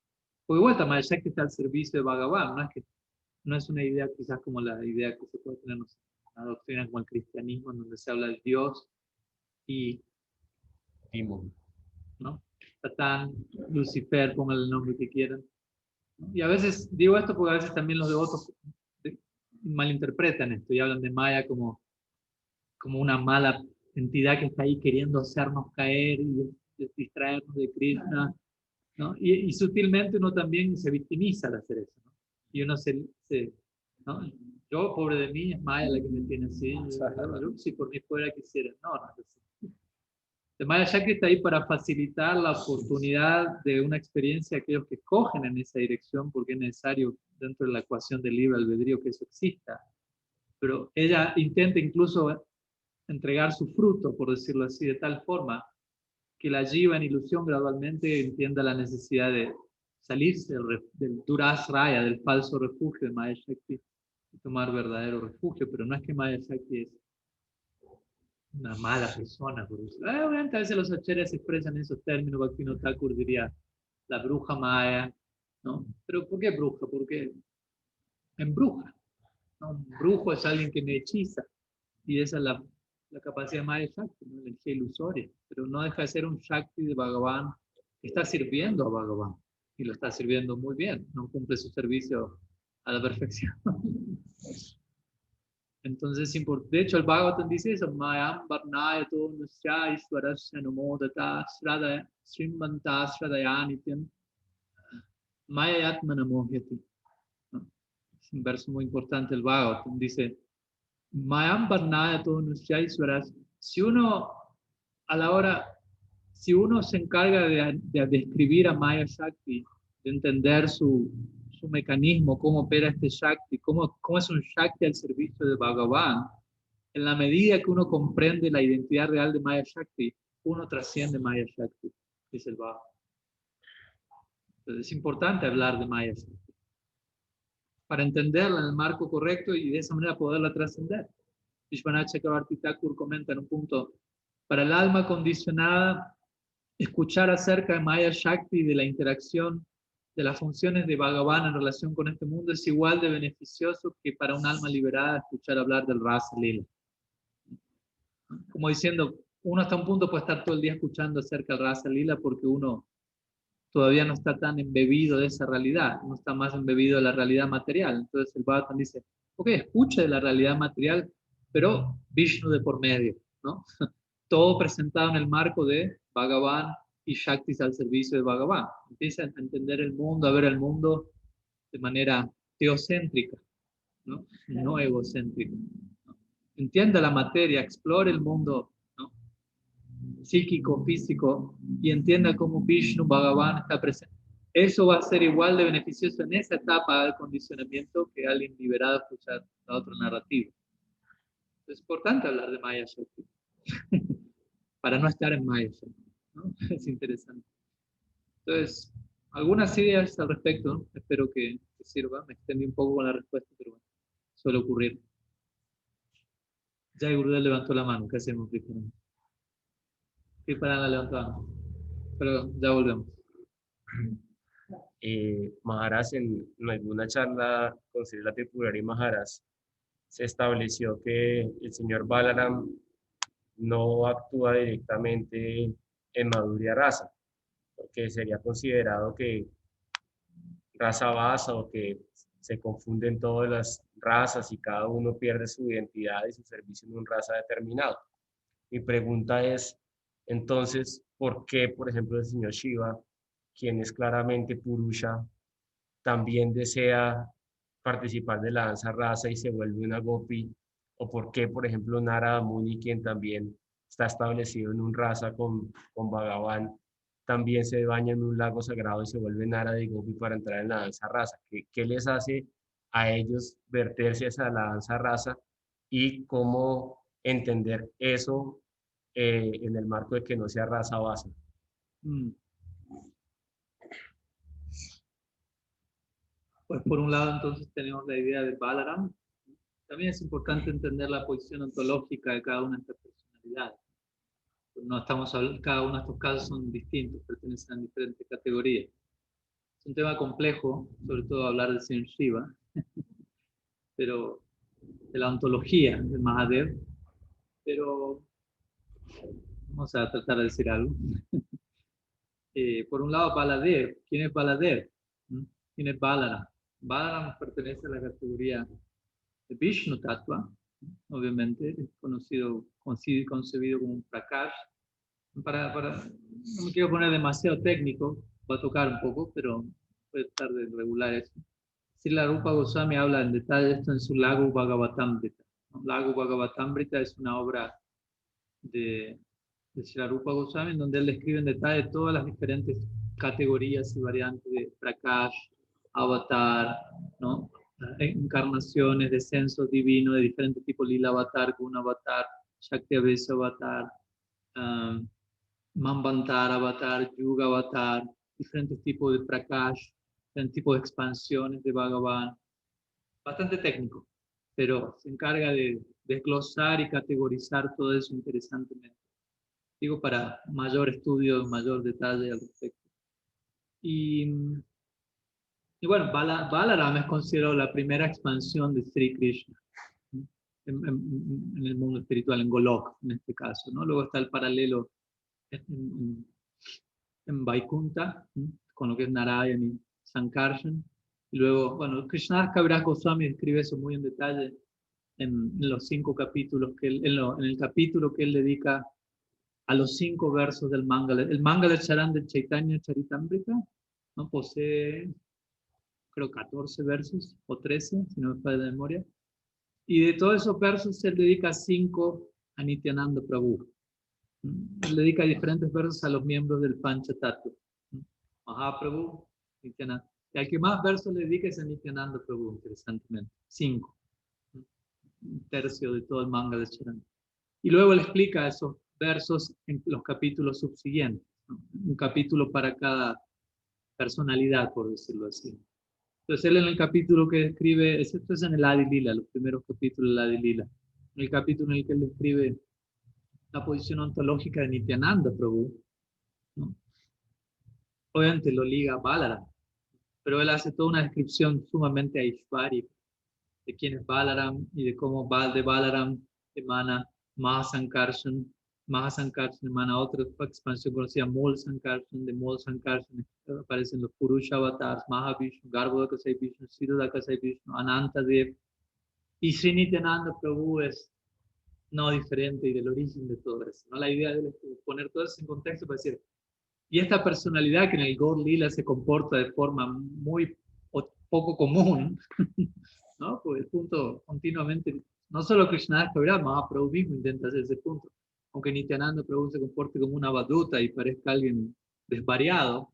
Porque vuelta, Maya Shakti está al servicio de Bhagavan, no es una idea quizás como la idea que se puede tener en una doctrina como el cristianismo, en donde se habla de Dios y ¿no? Satán, Lucifer, pongan el nombre que quieran. Y a veces digo esto porque a veces también los devotos malinterpretan esto y hablan de Maya como una mala entidad que está ahí queriendo hacernos caer y distraernos de Krishna, ¿no? Y sutilmente uno también se victimiza al hacer eso, ¿no? Y uno ¿no? Yo, pobre de mí, es Maya la que me tiene así. Yo, si por mí fuera quisiera. No es así. El Maya Shakti está ahí para facilitar la oportunidad de una experiencia a aquellos que cogen en esa dirección, porque es necesario dentro de la ecuación del libre albedrío que eso exista. Pero ella intenta incluso entregar su fruto, por decirlo así, de tal forma que la jiva en ilusión gradualmente entienda la necesidad de salirse del durasraya, del falso refugio de Maya Shakti, y tomar verdadero refugio. Pero no es que Maya Shakti es una mala persona, por decirlo. Obviamente a veces los acharyas expresan esos términos. Bhaktivinoda Thakur diría la bruja Maya, ¿no? Pero ¿por qué bruja? Porque embruja, ¿no? Un brujo es alguien que me hechiza, y esa es la capacidad de Maya Shakti, ¿no?, la energía ilusoria, pero no deja de ser un Shakti de Bhagavan que está sirviendo a Bhagavan, y lo está sirviendo muy bien, no cumple su servicio a la perfección. Entonces, de hecho, el Bhagavatam dice eso, Mayam Varnaya to Nusya Ishwarasya Namodata Srimanta Shradayanityam Mayayatma Namohyati. Es un verso muy importante el Bhagavatam. Dice, Mayam Varnaya to Nusya Ishwarasya. Si uno, a la hora, si uno se encarga de describir a Maya Shakti, de entender su mecanismo, cómo opera este Shakti, cómo es un Shakti al servicio de Bhagavan, en la medida que uno comprende la identidad real de Maya Shakti, uno trasciende Maya Shakti, dice el Bhagavad. Entonces es importante hablar de Maya Shakti para entenderla en el marco correcto y de esa manera poderla trascender. Vishwanath Chakravarti Thakur comenta en un punto, para el alma condicionada, escuchar acerca de Maya Shakti y de la interacción de las funciones de Bhagavan en relación con este mundo es igual de beneficioso que para un alma liberada escuchar hablar del Rasa Lila. Como diciendo, uno hasta un punto puede estar todo el día escuchando acerca del Rasa Lila porque uno todavía no está tan embebido de esa realidad, no está más embebido de la realidad material. Entonces el Bhagavatam dice, ok, escucha de la realidad material, pero Vishnu de por medio, ¿no? Todo presentado en el marco de Bhagavan y Shaktis al servicio de Bhagavan. Empieza a entender el mundo, a ver el mundo de manera teocéntrica, no egocéntrica. ¿No? Entienda la materia, explore el mundo, ¿no? Psíquico, físico, y entienda cómo Vishnu, Bhagavan está presente. Eso va a ser igual de beneficioso en esa etapa del condicionamiento que alguien liberado escuchar la otra narrativa. Es importante hablar de Maya Shakti para no estar en Maya Shakti, ¿no? Es interesante. Entonces, algunas ideas al respecto, ¿no? Espero que sirva. Me extendí un poco con la respuesta, pero bueno, suele ocurrir. Ya Gurudev levantó la mano. ¿Qué hacemos, Cristian? Cristian la levantó la mano. Pero ya volvemos. Maharaj, en alguna charla con Srila Tripurari Maharaj, se estableció que el señor Balaram no actúa directamente en Madhurya Rasa, porque sería considerado que raza basa o que se confunden todas las razas y cada uno pierde su identidad y su servicio en un raza determinado. Mi pregunta es, entonces, ¿por qué, por ejemplo, el señor Shiva, quien es claramente Purusha, también desea participar de la danza rasa y se vuelve una gopi? ¿O por qué, por ejemplo, Narada Muni, quien también está establecido en un rasa con Bhagavan, también se baña en un lago sagrado y se vuelve Narada y gopi para entrar en la danza rasa? ¿Qué les hace a ellos verterse hacia la danza rasa y cómo entender eso en el marco de que no sea raza base? Pues por un lado entonces tenemos la idea de Balaram. También es importante entender la posición ontológica de cada una de estas personalidades. No estamos hablando, cada uno de estos casos son distintos, pertenecen a diferentes categorías. Es un tema complejo, sobre todo hablar del señor Shiva, pero de la ontología de Mahadev, pero vamos a tratar de decir algo. Por un lado, Baladev. ¿Quién es Baladev? ¿Quién es Balaram? Balaram pertenece a la categoría de Vishnu Tattva, obviamente, es concebido como un Prakash. No me quiero poner demasiado técnico, va a tocar un poco, pero puede estar de regular eso. Srila Rupa Goswami habla en detalle de esto en su Lagu Bhagavatamrita. Lagu Bhagavatamrita es una obra de Srila Rupa Goswami en donde él describe en detalle todas las diferentes categorías y variantes de Prakash, Avatar, ¿no? Encarnaciones, descensos divinos de diferentes tipos, Lila Avatar, Guna Avatar, Shakti Avesa Avatar, Manvantar Avatar, Yuga Avatar, diferentes tipos de Prakash, diferentes tipos de expansiones de Bhagavan. Bastante técnico, pero se encarga de desglosar y categorizar todo eso interesantemente. Digo, para mayor estudio, mayor detalle al respecto. Y bueno, Balaram es considerado la primera expansión de Sri Krishna en el mundo espiritual, en Golok, en este caso, ¿no? Luego está el paralelo en Vaikuntha, con lo que es Narayan y Sankarshan, Y luego, bueno, Krishna Kaviraj Goswami escribe eso muy en detalle en los 5 capítulos en el capítulo que él dedica a los 5 versos del Mangala. El Mangala Charan del Chaitanya Charitamrita, ¿no? Posee, creo, 14 versos o 13, si no me falla de memoria. Y de todos esos versos, él dedica 5 a Nityananda Prabhu. Él dedica diferentes versos a los miembros del Panchatattva. Mahaprabhu, Nityananda. Y al que más versos le dedica es a Nityananda Prabhu, interesantemente. 5. Un tercio de todo el manga de Charan. Y luego él explica esos versos en los capítulos subsiguientes, ¿no? Un capítulo para cada personalidad, por decirlo así. Entonces él en el capítulo que describe, esto es en el Adi Lila, los primeros capítulos del Adi Lila, en el capítulo en el que él describe la posición ontológica de Nityananda Prabhu, ¿no? Obviamente lo liga a Balaram, pero él hace toda una descripción sumamente aishvárica de quién es Balaram y de cómo de Balaram emana Mahasankarshan. Mahasankarshan emana otra expansión conocida, Mul Sankarshan. De Mul Sankarshan aparecen los Purusha avatars, Mahavishnu, Garbhodakasai Vishnu, Siddhadakasai Vishnu, Anantadev. Y Sri Nityananda Prabhu es no diferente y del origen de todo eso, ¿no? La idea de poner todo eso en contexto para decir, y esta personalidad que en el Gaur Lila se comporta de forma muy poco común, ¿no? Porque el punto continuamente, no solo Krishna Kaviraj, Mahaprabhu mismo intenta hacer ese punto. Aunque Nityananda Prabhu se comporte como una baduta y parezca alguien desvariado,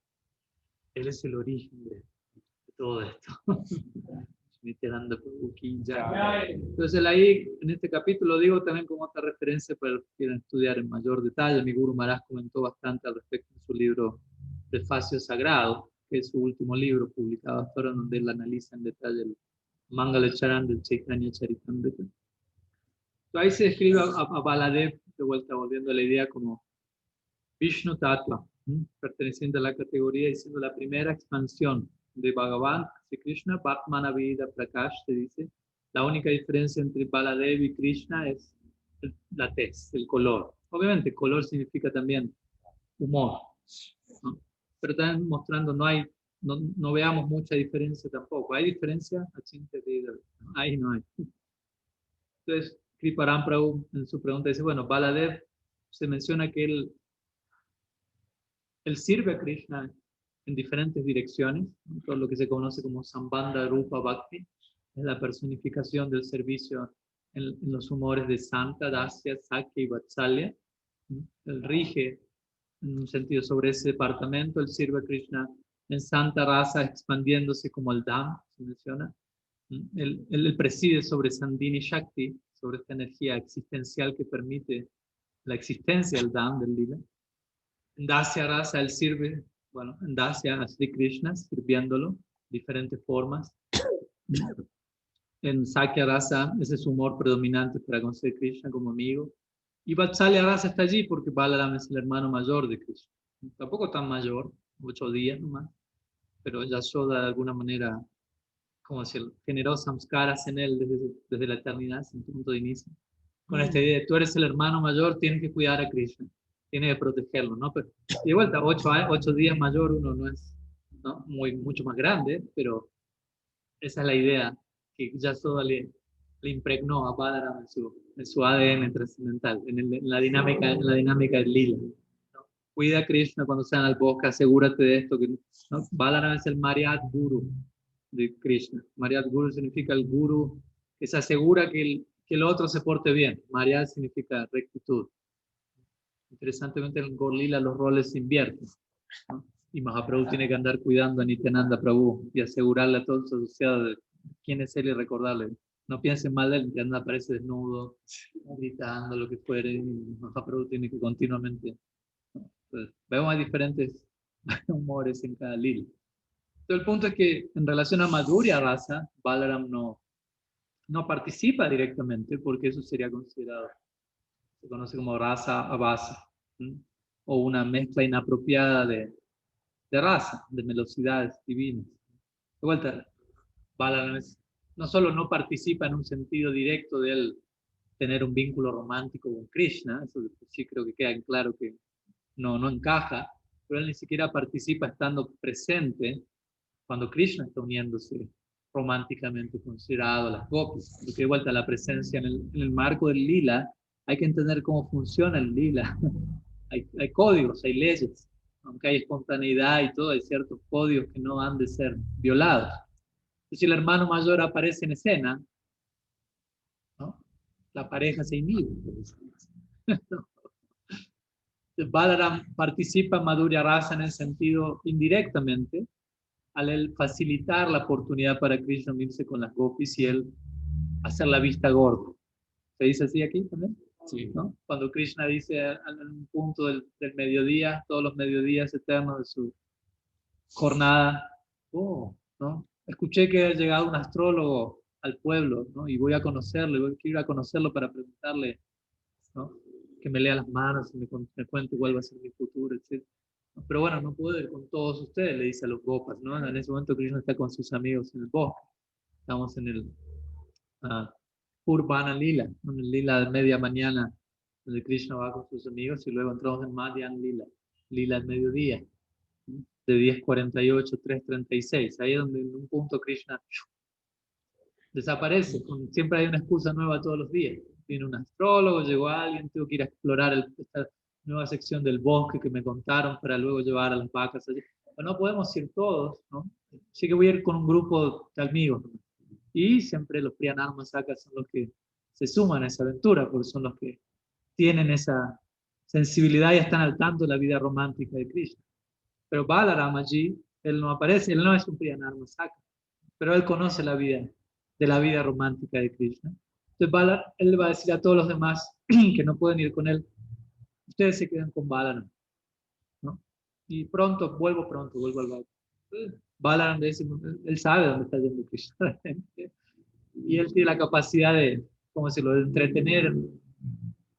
él es el origen de todo esto. Nityananda Prabhu ki jai. Entonces ahí, en este capítulo, digo también como otra referencia para los que quieran estudiar en mayor detalle. Mi Guru Maharaj comentó bastante al respecto en su libro Prefacio Sagrado, que es su último libro publicado hasta ahora, donde él analiza en detalle el Mangala Charan del Chaitanya Charitamrita. Ahí se describe a Baladev, de vuelta volviendo a la idea, como Vishnu Tattva, perteneciente a la categoría y siendo la primera expansión de Bhagavan, Sri Krishna, Bhatmana Vida Prakash, se dice. La única diferencia entre Baladev y Krishna es la tez, el color. Obviamente, color significa también humor, ¿no? Pero también mostrando, no veamos mucha diferencia tampoco. ¿Hay diferencia? Ahí no hay. Entonces, Kriparam Prabhu en su pregunta dice, bueno, Baladev se menciona que él sirve a Krishna en diferentes direcciones, ¿no? Todo lo que se conoce como Sambandha Rupa Bhakti, es la personificación del servicio en los humores de Santa, Dasya, Sakya y Vatsalya. Él rige en un sentido sobre ese departamento, él sirve a Krishna en Santa Rasa, expandiéndose como el Dham, se menciona. Él preside sobre Sandhini Shakti, sobre esta energía existencial que permite la existencia del Dham, del Lila. En Dasya Rasa él sirve, bueno, en Dasya a Sri Krishna, sirviéndolo, diferentes formas. En Sakya Rasa ese es su humor predominante para conocer a Krishna como amigo. Y Vatsalya Rasa está allí porque Balaram es el hermano mayor de Krishna. Tampoco tan mayor, 8 días nomás, pero Yashoda de alguna manera, como decir, generó samskaras en él desde la eternidad, sin punto de inicio. Con esta idea de tú eres el hermano mayor, tienes que cuidar a Krishna, tienes que protegerlo, ¿no? Pero, y de vuelta, 8 días mayor uno no es, ¿no? Mucho más grande, pero esa es la idea que Yashoda le impregnó a Balaram en su ADN trascendental, en la dinámica del lila, ¿no? Cuida a Krishna cuando sean al bosque, asegúrate de esto, ¿no? Balaram es el Maryad Guru de Krishna. Maryad Guru significa el Guru que se asegura que el otro se porte bien. Maryad significa rectitud. Interesantemente en el Gaur Lila los roles se invierten, ¿no? Y Mahaprabhu tiene que andar cuidando a Nityananda Prabhu y asegurarle a todos sus asociados de quién es él y recordarle. No piensen mal de él, Nityananda aparece desnudo, gritando, lo que fuere, y Mahaprabhu tiene que continuamente, ¿no? Entonces, vemos diferentes humores en cada lila. Entonces, el punto es que en relación a Madhurya Rasa, Balaram no participa directamente porque eso sería considerado, se conoce como rasa abasa, ¿sí? O una mezcla inapropiada de raza, de velocidades divinas. De vuelta, Balaram no solo no participa en un sentido directo de él tener un vínculo romántico con Krishna, eso sí creo que queda en claro que no encaja, pero él ni siquiera participa estando presente cuando Krishna está uniéndose románticamente considerado a las gopis. Porque de vuelta la presencia en el marco del lila, hay que entender cómo funciona el lila. Hay códigos, hay leyes. Aunque hay espontaneidad y todo, hay ciertos códigos que no han de ser violados. Entonces, si el hermano mayor aparece en escena, ¿no? La pareja se inhibe. Balaram participa en Madhurya Rasa en el sentido indirectamente, al él facilitar la oportunidad para Krishna unirse con las gopis y él hacer la vista gorda. ¿Se dice así aquí también? Sí. ¿No? Cuando Krishna dice en un punto del mediodía, todos los mediodías eternos de su jornada, ¿no? Escuché que ha llegado un astrólogo al pueblo, ¿no? Y voy a conocerlo, quiero ir a conocerlo para preguntarle, ¿no? Que me lea las manos y me cuente cuál va a ser mi futuro, etc. Pero bueno, no puedo ir con todos ustedes, le dice a los gopas, ¿no? En ese momento Krishna está con sus amigos en el bosque. Estamos en el Urbana Lila, en el Lila de media mañana, donde Krishna va con sus amigos, y luego entramos en Madhyan Lila, Lila al mediodía, ¿no? De 10:48, 3:36. Ahí es donde en un punto Krishna desaparece. Siempre hay una excusa nueva todos los días. Viene un astrólogo, llegó alguien, tengo que ir a explorar esta nueva sección del bosque que me contaron para luego llevar a las vacas allí. Pero no podemos ir todos, ¿no? Así que voy a ir con un grupo de amigos, ¿no? Y siempre los Priyanarmasaka son los que se suman a esa aventura, porque son los que tienen esa sensibilidad y están al tanto de la vida romántica de Krishna. Pero Balaram allí, él no aparece, él no es un Priyanarmasaka, pero él conoce la vida de la vida romántica de Krishna. Entonces él le va a decir a todos los demás que no pueden ir con él, ustedes se quedan con Balaram, ¿no? Y vuelvo al barco. Balaram dice, él sabe dónde está yendo Krishna. Y él tiene la capacidad de, ¿cómo decirlo?, de entretener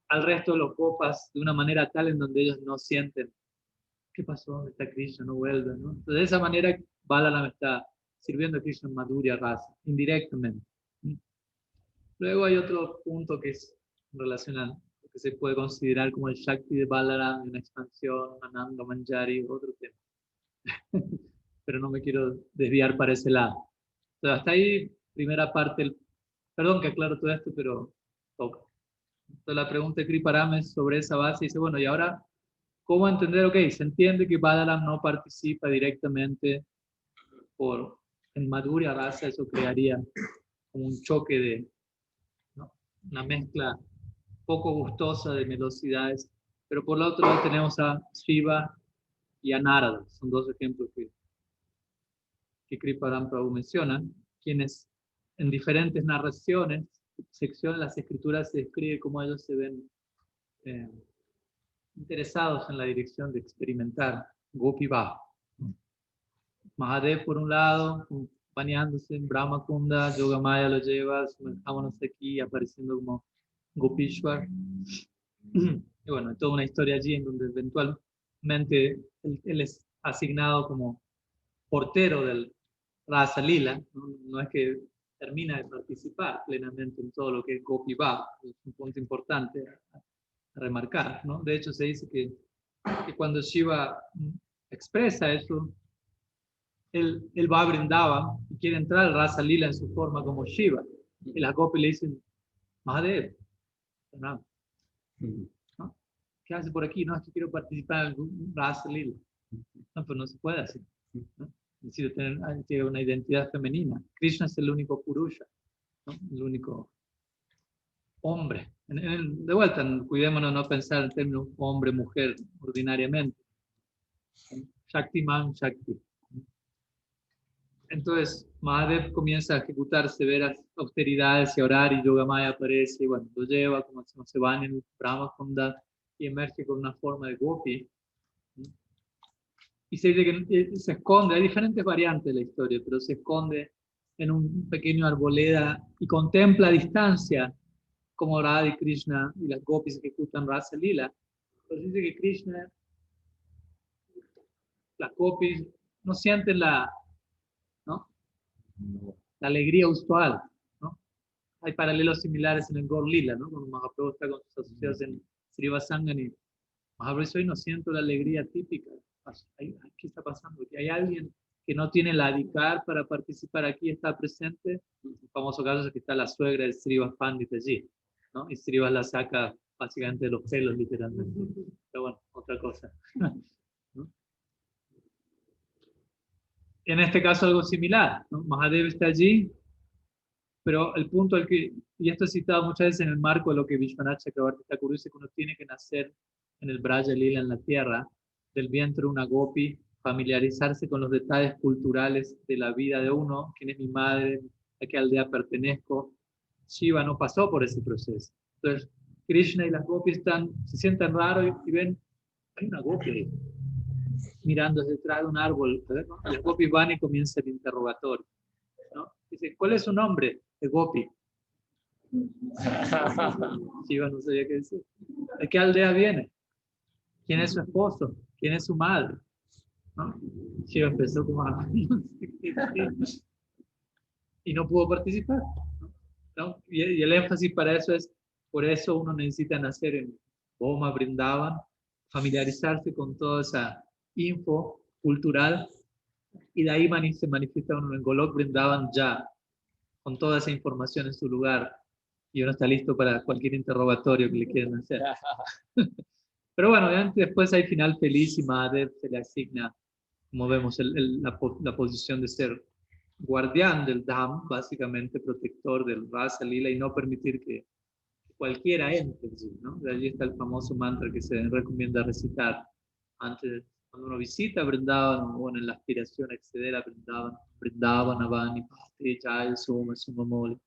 al resto de los gopas de una manera tal en donde ellos no sienten, ¿qué pasó? ¿Dónde está Krishna? No vuelve, ¿no? Entonces, de esa manera, Balaram está sirviendo a Krishna en Madhurya Rasa, indirectamente. Luego hay otro punto que es en relación a lo que se puede considerar como el Shakti de Balaram, una expansión, Ananda Manjari, otro tema. Pero no me quiero desviar para ese lado. Entonces, hasta ahí, primera parte, perdón que aclaro todo esto, pero toca. Entonces, la pregunta de Kriparam es sobre esa base, dice, bueno, y ahora, ¿cómo entender? Ok, se entiende que Balaram no participa directamente en Madhurya Rasa, eso crearía como un choque de, ¿no?, una mezcla poco gustosa de velocidades, pero por el otro lado tenemos a Shiva y a Narada, son dos ejemplos que Kriparam Prabhu menciona, quienes en diferentes narraciones, secciones de las escrituras se describe cómo ellos se ven interesados en la dirección de experimentar Gopi Bhav. Mahadev por un lado, bañándose en Brahma Kunda, Yogamaya lo lleva, sumerjámonos aquí, apareciendo como Gopishwar. Y bueno, hay toda una historia allí en donde eventualmente él es asignado como portero del Rasa Lila, no es que termina de participar plenamente en todo lo que es Gopi Bhav, es un punto importante a remarcar, ¿no? De hecho, se dice que cuando Shiva expresa eso, él va a Vrindavan y quiere entrar al Rasa Lila en su forma como Shiva. Y las Gopis le dicen, Mahadev, ¿no? ¿Qué hace por aquí? No, es que quiero participar en el Rasa Lila. No, pero no se puede así, ¿no? Necesito tener una identidad femenina. Krishna es el único Purusha, ¿no? El único hombre. De vuelta, cuidémonos no pensar en términos hombre-mujer ordinariamente. Shakti man, Shakti. Entonces, Mahadev comienza a ejecutar severas austeridades y a orar, y Yogamaya aparece, y bueno, lo lleva, como se van en Brahma Kunda, y emerge con una forma de Gopi. Y se dice que se esconde, hay diferentes variantes de la historia, pero se esconde en un pequeño arboleda y contempla a distancia como Radha y Krishna y las gopis ejecutan Rasa Lila. Pero dice que Krishna, las gopis, no sienten ¿no?, la alegría usual, ¿no? Hay paralelos similares en el Gaur Lila, ¿no? Cuando Mahaprabhu está con sus asociados en Srivasangan y Mahaprabhu dice, hoy no siento la alegría típica. ¿Qué está pasando? Que hay alguien que no tiene la adhikar para participar aquí está presente. El famoso caso es que está la suegra del Srivas Pandit allí, ¿no? Y Srivas la saca básicamente de los pelos, literalmente. Pero bueno, otra cosa. ¿No? En este caso algo similar, ¿no? Mahadev está allí, pero el punto al que, y esto es citado muchas veces en el marco de lo que Vishwanath Chakravarti Thakur dice, que uno tiene que nacer en el Braja Lila, en la tierra, del vientre de una gopi, familiarizarse con los detalles culturales de la vida de uno, quién es mi madre, a qué aldea pertenezco. Shiva no pasó por ese proceso. Entonces, Krishna y las gopis se sientan raros y ven, hay una gopi mirando detrás de un árbol, ¿no? Las gopis van y comienza el interrogatorio, ¿no? Dice, ¿cuál es su nombre? De Gopi. Shiva no sabía qué decir. ¿De qué aldea viene? ¿Quién es su esposo? ¿Quién es su madre? ¿No? Shiva empezó como a... y no pudo participar, ¿no? Y el énfasis para eso es, por eso uno necesita nacer en Boma, Brindavan, familiarizarse con toda esa info cultural, y de ahí se manifiesta uno en Golok Brindavan ya, con toda esa información en su lugar, y uno está listo para cualquier interrogatorio que le quieran hacer. Pero bueno, obviamente después hay final feliz y Mahadev se le asigna, como vemos, la posición de ser guardián del Dham, básicamente protector del Rasa Lila, y no permitir que cualquiera entre, ¿no? De allí está el famoso mantra que se recomienda recitar antes, cuando uno visita Vrindavan, o en la aspiración a acceder a Vrindavan, Vrindavan Avani Bhakti Jaya Soma Sumamoli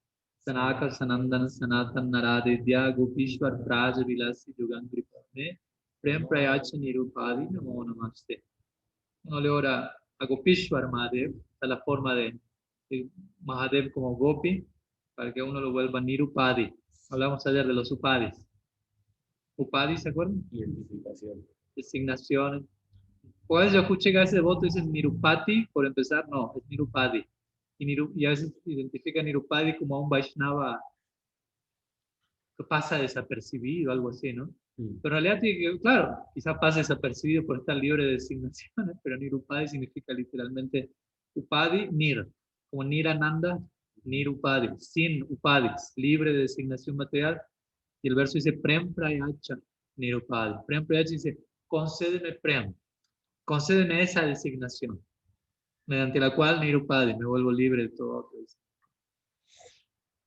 Sanaka Sanandan Sanatan Naradidya Gopishwar Braja Vilasi Yugangri Padme Prem Prayacha Nirupadi Namo Namaste. Uno le ora a Gopishwar Mahadev, a la forma de Mahadev como Gopi, para que uno lo vuelva Nirupadi. Hablamos ayer de los Upadis. Upadis, ¿se acuerdan? Identificación. Designaciones. Pues yo escuché que a veces devotos dicen Nirupati, por empezar, no, es Nirupadi. Y a veces identifica Nirupadi como a un Vaishnava que pasa desapercibido, algo así, ¿no? Pero en realidad, claro, quizás pasa desapercibido por estar libre de designaciones, pero Nirupadi significa literalmente Upadi, Nir, como Nirananda, Nirupadi, sin Upadis, libre de designación material. Y el verso dice Prem Prayacha Nirupadi. Prem Prayacha dice, concédeme Prem, concédeme esa designación, mediante la cual Nirupadi, me vuelvo libre de todo.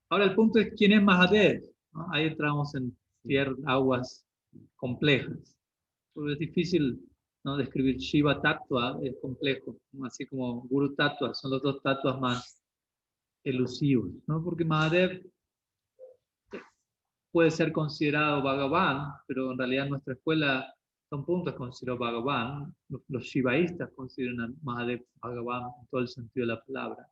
Ahora el punto es quién es Mahadev, ¿no? Ahí entramos en aguas complejas. Porque es difícil, ¿no? Describir Shiva Tattva, es complejo, ¿no? Así como Guru Tattva, son los dos tatuas más elusivos, ¿no? Porque Mahadev puede ser considerado Bhagavan, pero en realidad en nuestra escuela son puntos considerados Bhagavan. Los shivaístas consideran a Mahadev Bhagavan en todo el sentido de la palabra.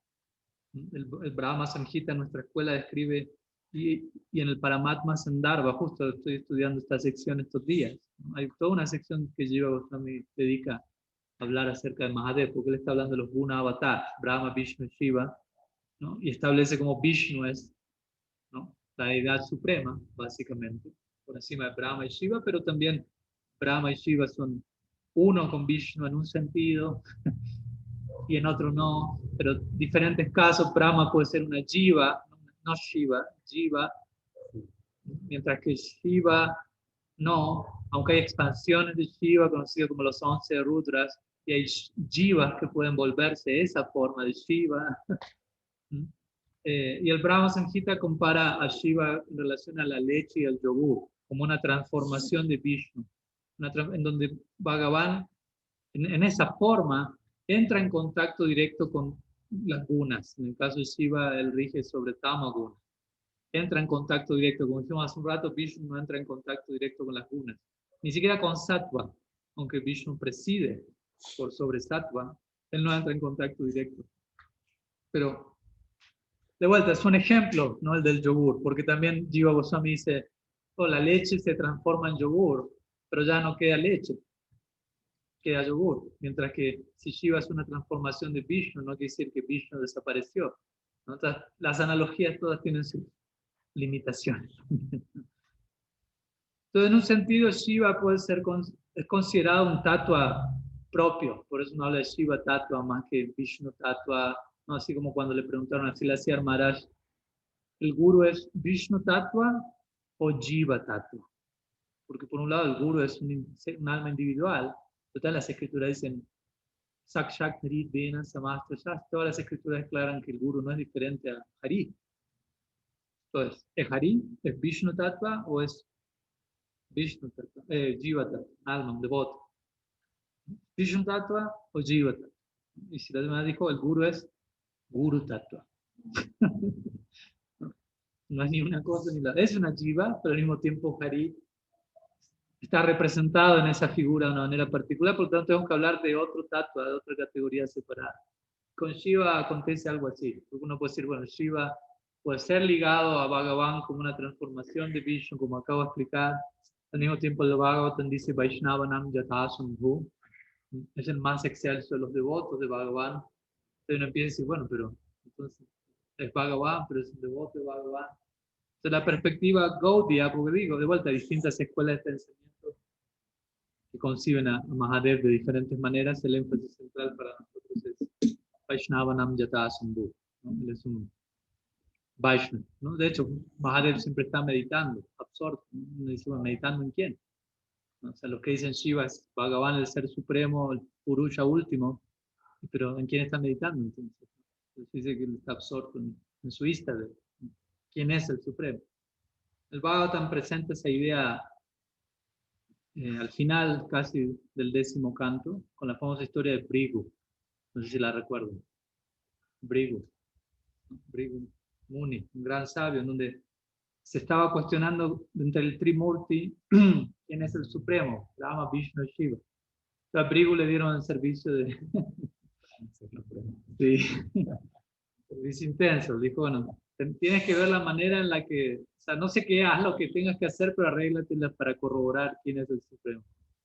El Brahma Samhita en nuestra escuela describe, y en el Paramatma Sandarbha, justo estoy estudiando esta sección estos días, ¿no? Hay toda una sección que Jiva Goswami dedica a hablar acerca de Mahadev, porque él está hablando de los Guna Avatar, Brahma, Vishnu, Shiva, ¿no? Y establece como Vishnu es, ¿no?, la deidad suprema, básicamente, por encima de Brahma y Shiva, pero también Brahma y Shiva son uno con Vishnu en un sentido, y en otro no, pero diferentes casos. Brahma puede ser una Jiva, no Shiva, Jiva, mientras que Shiva no, aunque hay expansiones de Shiva, conocido como los 11 Rudras, y hay Jivas que pueden volverse esa forma de Shiva. Y el Brahma Samhita compara a Shiva en relación a la leche y al yogur, como una transformación de Vishnu, en donde Bhagavan, en esa forma, entra en contacto directo con las gunas. En el caso de Shiva, él rige sobre Tamaguna. Entra en contacto directo, como dijimos hace un rato, Vishnu no entra en contacto directo con las gunas. Ni siquiera con Sattva, aunque Vishnu preside por sobre Sattva, él no entra en contacto directo. Pero, de vuelta, es un ejemplo, ¿no?, el del yogur, porque también Jiva Goswami dice, oh, la leche se transforma en yogur, pero ya no queda leche, queda yogur. Mientras que si Shiva es una transformación de Vishnu, no quiere decir que Vishnu desapareció, ¿no? Entonces, las analogías todas tienen sus limitaciones. Entonces, en un sentido, Shiva puede ser es considerado un tatua propio, por eso no habla de Shiva Tattva más que Vishnu Tattva, ¿no? Así como cuando le preguntaron a Silasiyar Maharaj, ¿el guru es Vishnu Tattva o Jiva Tattva? Porque por un lado el guru es un alma individual, total las escrituras dicen Sakshat Harit Vena Samastra Shastra, todas las escrituras declaran que el guru no es diferente a Hari. Entonces, ¿es Hari? ¿Es Vishnu Tattva o es Vishnu Tattva? Jiva Tattva, alma, un devoto. Vishnu Tattva o Jiva Tattva. Y si la demás dijo, el guru es Guru Tattva. No es ni una cosa ni la otra. Es una Jiva, pero al mismo tiempo Hari está representado en esa figura de una manera particular, por lo tanto tenemos que hablar de otro Tattva, de otra categoría separada. Con Shiva acontece algo así. Uno puede decir, bueno, Shiva puede ser ligado a Bhagavan como una transformación de Vishnu, como acabo de explicar. Al mismo tiempo el Bhagavatam dice Vaishnavanam Yatasambhu, es el más excelso de los devotos de Bhagavan. Entonces uno empieza a decir, bueno, pero entonces es Bhagavan, pero es un devoto de Bhagavan. Entonces la perspectiva Gaudiya, porque digo, de vuelta, distintas escuelas de pensamiento que conciben a Mahadev de diferentes maneras, el énfasis central para nosotros es Vaishnavanam Yatasambhu, ¿no? Él es un Vaishnav, ¿no? De hecho, Mahadev siempre está meditando, absorto. ¿No? Dice, bueno, ¿meditando en quién? ¿No? O sea, los que dicen Shiva es Bhagavan, el ser supremo, el Purusha último, pero ¿en quién está meditando entonces? Entonces dice que él está absorto en su vista de quién es el supremo. El Bhagavatam presenta esa idea al final casi del 10º canto, con la famosa historia de Brigu. No sé si la recuerdan. Brigu Muni, un gran sabio, en donde se estaba cuestionando entre el Trimurti quién es el supremo, Brahma, Vishnu y Shiva. A Brigu le dieron el servicio de sí, servicio intenso. Dijo, bueno, tienes que ver la manera en la que, o sea, no sé qué, haz lo que tengas que hacer, pero arréglatela para corroborar quién es el supremo.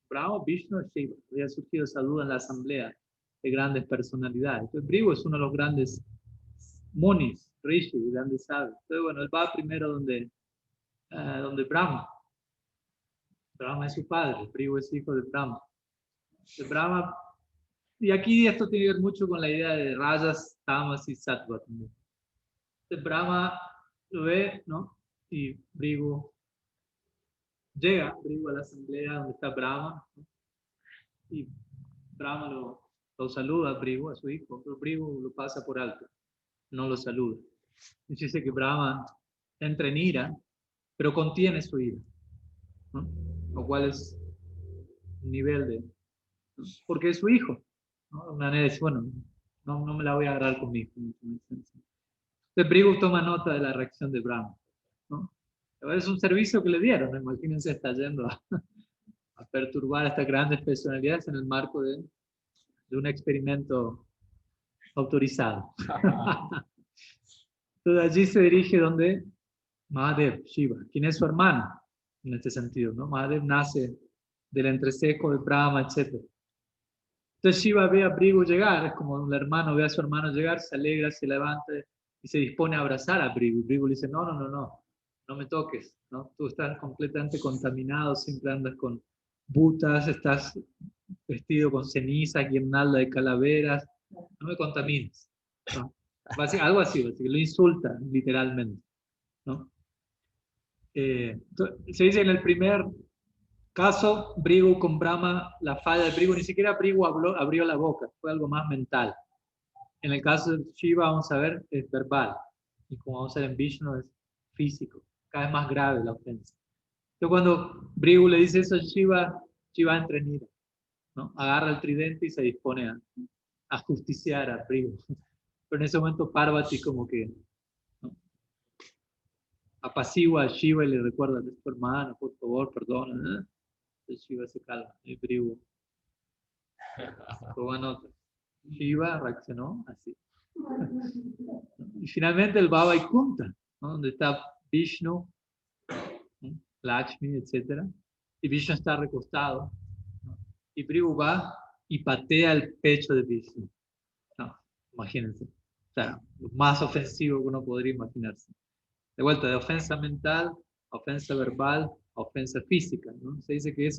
Brahma, Vishnu y Shiva. Había surgido esa duda en la asamblea de grandes personalidades. Entonces, Brigu es uno de los grandes Munis, Rishi, grandes sabios. Entonces, bueno, él va primero donde Brahma. Brahma es su padre, Brigu es hijo de Brahma. De Brahma, y aquí esto tiene que ver mucho con la idea de Rajas, Tamas y Sattva también. Entonces Brahma lo ve, ¿no? Y Brigu llega a la asamblea donde está Brahma, ¿no? Y Brahma lo saluda a Brigu, a su hijo, pero Brigu lo pasa por alto, no lo saluda. Y dice que Brahma entra en ira, pero contiene su ira, ¿no? Lo cual es un nivel de... ¿no? Porque es su hijo, ¿no? Una manera de decir, bueno, no me la voy a agarrar conmigo. Entonces Brigu toma nota de la reacción de Brahma, ¿no? Es un servicio que le dieron, ¿no? Imagínense, está yendo a perturbar a estas grandes personalidades en el marco de un experimento autorizado. Entonces allí se dirige donde Mahadev, Shiva, quien es su hermano, en este sentido, ¿no? Mahadev nace del entrecejo de Brahma, etc. Entonces Shiva ve a Brigu llegar, es como un hermano ve a su hermano llegar, se alegra, se levanta y se dispone a abrazar a Brigu. Brigu le dice, no me toques, ¿no? Tú estás completamente contaminado, siempre andas con butas, estás vestido con ceniza, guirnalda de calaveras, no me contamines, ¿no? Algo así, lo insulta literalmente, ¿no? Se dice en el primer caso, Brigu con Brahma, la falla de Brigu, ni siquiera Brigu abrió la boca, fue algo más mental. En el caso de Shiva, vamos a ver, es verbal. Y como vamos a ver en Vishnu, es físico. Cada vez más grave la ofensa. Entonces cuando Brigu le dice eso a Shiva, Shiva entra en ira, ¿no? Agarra el tridente y se dispone a justiciar a Brigu. Pero en ese momento Parvati como que, ¿no? Apacigua a Shiva y le recuerda, es tu hermano, por favor, perdona, ¿eh? Entonces Shiva se calma y Brigu toma nota. Shiva reaccionó así. Y finalmente el Baba Vaikunta, ¿no? Donde está Vishnu, ¿no? Lakshmi, etc. Y Vishnu está recostado, ¿no? Y Brigu va y patea el pecho de Vishnu. No, imagínense. O sea, lo más ofensivo que uno podría imaginarse. De vuelta, de ofensa mental, ofensa verbal, ofensa física, ¿no? Se dice que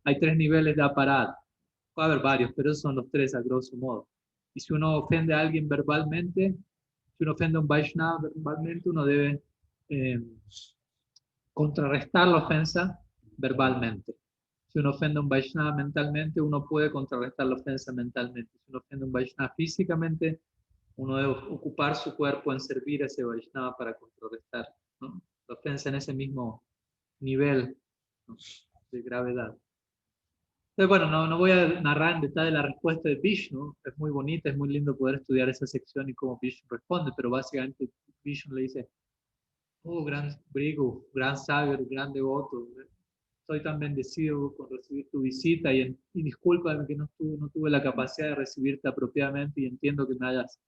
hay 3 niveles de aparato. Puede haber varios, pero esos son los tres a grosso modo. Y si uno ofende a alguien verbalmente, si uno ofende a un Vaishnava verbalmente, uno debe contrarrestar la ofensa verbalmente. Si uno ofende a un Vaishnava mentalmente, uno puede contrarrestar la ofensa mentalmente. Si uno ofende a un Vaishnava físicamente, uno debe ocupar su cuerpo en servir a ese Vaishnava para contrarrestar, ¿no?, la ofensa en ese mismo nivel, ¿no?, de gravedad. Entonces, bueno, no voy a narrar en detalle la respuesta de Vishnu. Es muy bonita, es muy lindo poder estudiar esa sección y cómo Vishnu responde, pero básicamente Vishnu le dice: oh, gran Brigu, gran sabio, gran devoto, estoy tan bendecido con recibir tu visita y discúlpame que no tuve la capacidad de recibirte apropiadamente y entiendo que me hayas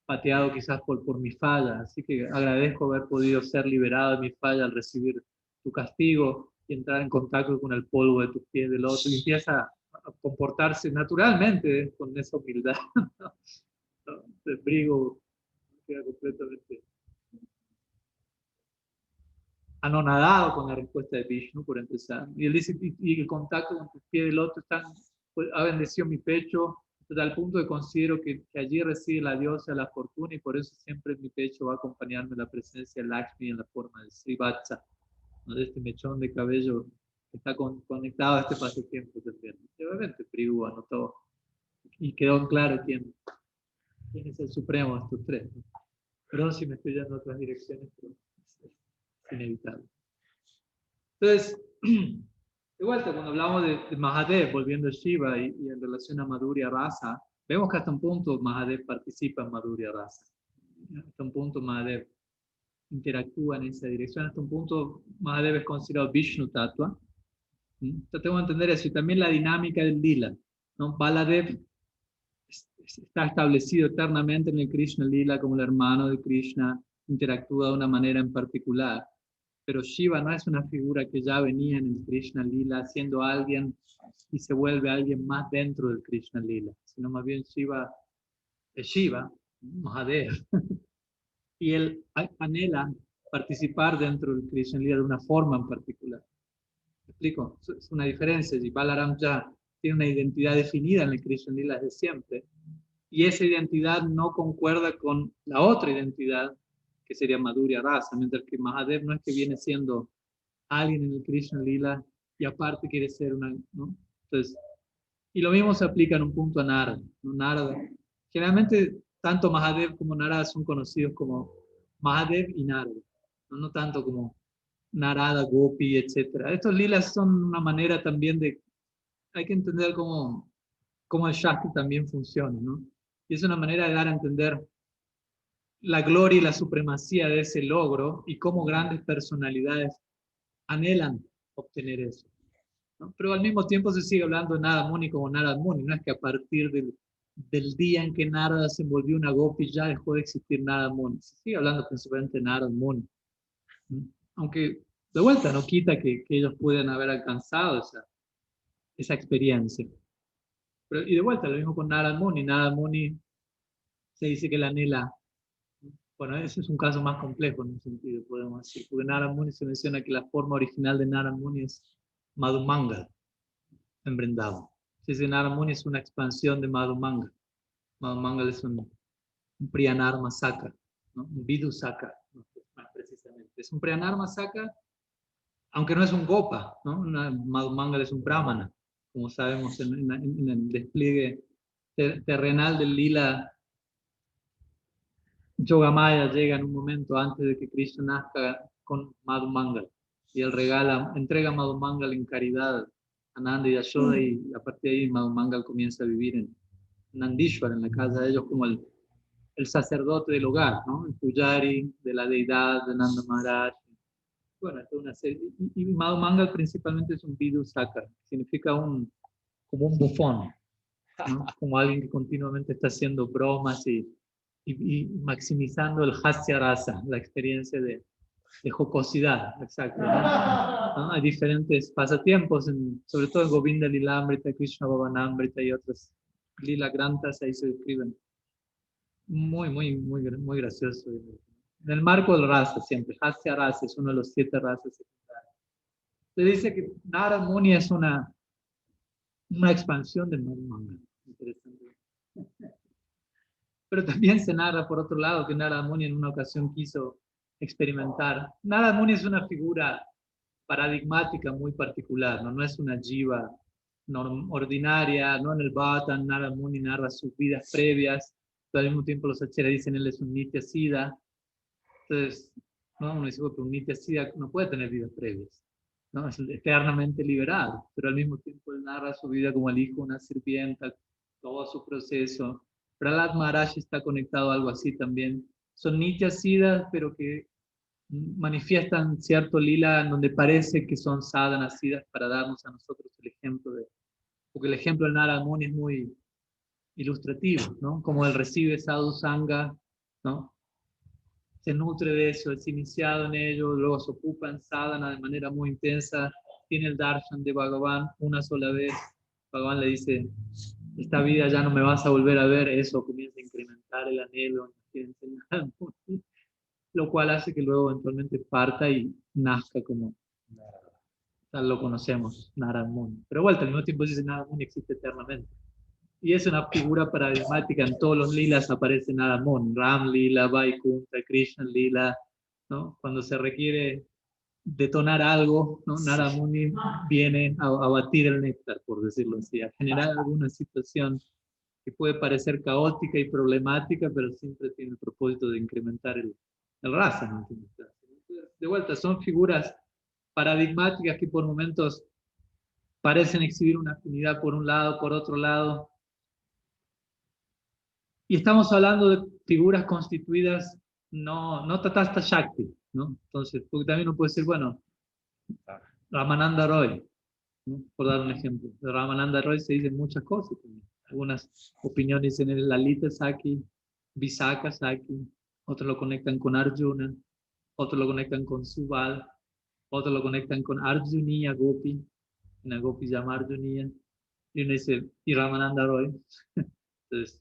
pateado quizás por mi falla, así que agradezco haber podido ser liberado de mi falla al recibir tu castigo y entrar en contacto con el polvo de tus pies del otro, y empieza a comportarse naturalmente con esa humildad. El Brigo queda completamente anonadado con la respuesta de Vishnu, por empezar. Y él dice: y el contacto con tus pies del otro ha bendecido mi pecho hasta tal punto que considero que allí reside la diosa de la fortuna, y por eso siempre en mi pecho va a acompañarme la presencia de Lakshmi en la forma de Srivatsa, ¿no?, de este mechón de cabello que está conectado a este pasatiempo también. Y obviamente Pribu anotó y quedó claro quién es el supremo de estos tres, ¿no? Perdón si me estoy yendo a otras direcciones, pero es inevitable. Entonces, de vuelta, cuando hablamos de Mahadev, volviendo a Shiva y en relación a Madhurya Rasa, vemos que hasta un punto Mahadev participa en Madhurya Rasa. Hasta un punto Mahadev interactúa en esa dirección. Hasta un punto Mahadev es considerado Vishnu Tattva. Entonces tengo que entender eso. Y también la dinámica del Lila, ¿no? Baladev está establecido eternamente en el Krishna Lila como el hermano de Krishna, interactúa de una manera en particular. Pero Shiva no es una figura que ya venía en el Krishna Lila siendo alguien y se vuelve alguien más dentro del Krishna Lila, sino más bien Shiva es Shiva, Mahadev, y él anhela participar dentro del Krishna Lila de una forma en particular. ¿Me explico? Es una diferencia. Y Balaram ya tiene una identidad definida en el Krishna Lila desde siempre, y esa identidad no concuerda con la otra identidad, que sería Madhurya Rasa, mientras que Mahadev no es que viene siendo alguien en el Krishna Lila y aparte quiere ser una, ¿no? Entonces, y lo mismo se aplica en un punto a Narada, ¿no? Narada. Generalmente, tanto Mahadev como Narada son conocidos como Mahadev y Narada, no tanto como Narada, Gopi, etc. Estos lilas son una manera también hay que entender cómo el Shakti también funciona, ¿no? Y es una manera de dar a entender la gloria y la supremacía de ese logro y cómo grandes personalidades anhelan obtener eso, ¿no? Pero al mismo tiempo se sigue hablando de Narada Muni como Narada Muni. No es que a partir del día en que Narada se volvió una Gopi ya dejó de existir Narada Muni. Se sigue hablando principalmente de Narada Muni, ¿no? Aunque de vuelta no quita que ellos puedan haber alcanzado esa experiencia. Pero, y de vuelta, lo mismo con Narada Muni. Narada Muni se dice que la anhela. Bueno, ese es un caso más complejo en un sentido, podemos decir, porque Narada Muni se menciona que la forma original de Narada Muni es Madhumangal, en Vrindavan. Se dice Narada Muni es una expansión de Madhumangal. Madhumangal es un Priyanarma Saka, ¿no? Un Vidhu Saka, ¿no?, más precisamente. Es un Priyanarma Saka, aunque no es un Gopa, ¿no? Madhumangal es un Brahmana, como sabemos en el despliegue terrenal del Lila. Yogamaya llega en un momento antes de que Krishna nazca con Madhumangal, y él entrega a Madhumangal en caridad a Nanda y Yashoda, y a partir de ahí Madhumangal comienza a vivir en Nandishwar, en la casa de ellos, como el sacerdote del hogar, ¿no? El pujari de la deidad de Nanda Maharaj. Bueno, es una serie. Y Madhumangal principalmente es un Vidhu Saka, significa como un bufón, ¿no? Como alguien que continuamente está haciendo bromas y maximizando el hasya rasa, la experiencia de jocosidad, exacto, ¿no? Hay diferentes pasatiempos, sobre todo en Govinda Lilamrita, Krishna Bhavanamrita y otras Lila Granthas, ahí se describen. Muy gracioso. En el marco del rasa siempre, hasya rasa es uno de los 7 rasas secundarios. Se dice que Narada Muni es una una expansión del Manga. Interesante. Pero también se narra, por otro lado, que Narada Muni en una ocasión quiso experimentar. Narada Muni es una figura paradigmática muy particular, no es una jiva ordinaria, no en el Bhattan, Narada Muni narra sus vidas previas, pero al mismo tiempo los acharyas dicen él es un Nitya Siddha. Entonces, ¿no? Uno dice, pero un Nitya Siddha no puede tener vidas previas, ¿no? Es eternamente liberado, pero al mismo tiempo él narra su vida como el hijo de una sirvienta, todo su proceso. Prahlad Maharaj está conectado a algo así también. Son Nitya Siddhas, pero que manifiestan cierto lila en donde parece que son sadhana siddhas para darnos a nosotros el ejemplo de, porque el ejemplo del Narada Muni es muy ilustrativo, ¿no? Como él recibe sadhu sangha, ¿no? Se nutre de eso, es iniciado en ello, luego se ocupa en sadhana de manera muy intensa, tiene el darshan de Bhagavan una sola vez, Bhagavan le dice, esta vida ya no me vas a volver a ver, eso comienza a incrementar el anhelo, lo cual hace que luego eventualmente parta y nazca como tal lo conocemos, Narada Muni. Pero vuelta, al mismo tiempo dice Narada Muni existe eternamente. Y es una figura paradigmática, en todos los lilas aparece Narada Muni, Ram Lila, Vaikuntha, Krishna Lila, ¿no? Cuando se requiere detonar algo, ¿no? Narada Muni viene a batir el néctar, por decirlo así, a generar alguna situación que puede parecer caótica y problemática, pero siempre tiene el propósito de incrementar el rasa, ¿no? De vuelta, son figuras paradigmáticas que por momentos parecen exhibir una afinidad por un lado, por otro lado. Y estamos hablando de figuras constituidas no Tatasta Shakti, ¿no? Entonces, porque también uno puede decir, bueno, Ramananda Roy, ¿no? Por dar un ejemplo. De Ramananda Roy se dicen muchas cosas. Algunas opiniones en el Lalita Saki, Visakha Saki, otros lo conectan con Arjuna, otros lo conectan con Subal, otros lo conectan con Arjuniya Gopi, una Gopi llama Arjuniya, y uno dice, y Ramananda Roy. Entonces,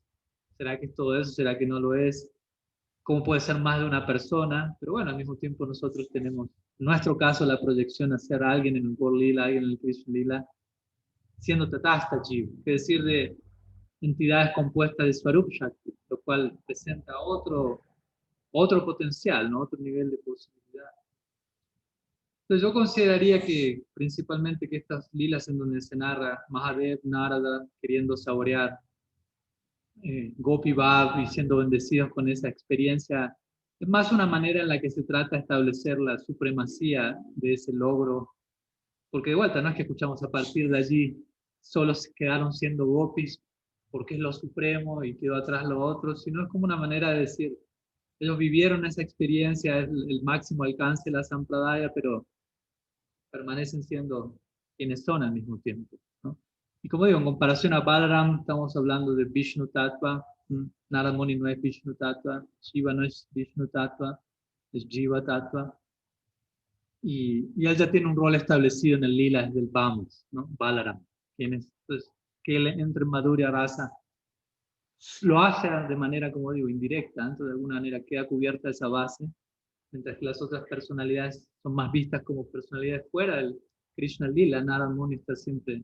¿será que es todo eso? ¿Será que no lo es? ¿Cómo puede ser más de una persona? Pero bueno, al mismo tiempo nosotros tenemos, en nuestro caso, la proyección hacia alguien en el Gaur Lila, alguien en el Krishna Lila, siendo Tatasta Jiva, es decir, de entidades compuestas de Swarup Shakti, lo cual presenta otro potencial, ¿no? Otro nivel de posibilidad. Entonces yo consideraría que principalmente que estas lilas en donde se narra Mahadev, Narada, queriendo saborear Gopi Bhav y siendo bendecidos con esa experiencia, es más una manera en la que se trata de establecer la supremacía de ese logro, porque de vuelta no es que escuchamos a partir de allí, solo se quedaron siendo gopis porque es lo supremo y quedó atrás lo otro, sino es como una manera de decir, ellos vivieron esa experiencia, es el máximo alcance de la sampradaya, pero permanecen siendo quienes son al mismo tiempo, ¿no? Y como digo, en comparación a Balaram, estamos hablando de Vishnu Tattva. Narada Muni no es Vishnu Tattva, Shiva no es Vishnu Tattva, es Jiva Tattva. Y él ya tiene un rol establecido en el lila del Vamos, ¿no? Balaram, quien es, entonces, que él entre en Madhurya Rasa lo hace de manera, como digo, indirecta, entonces de alguna manera queda cubierta esa base, mientras que las otras personalidades son más vistas como personalidades fuera del Krishna Lila. Narada Muni está siempre,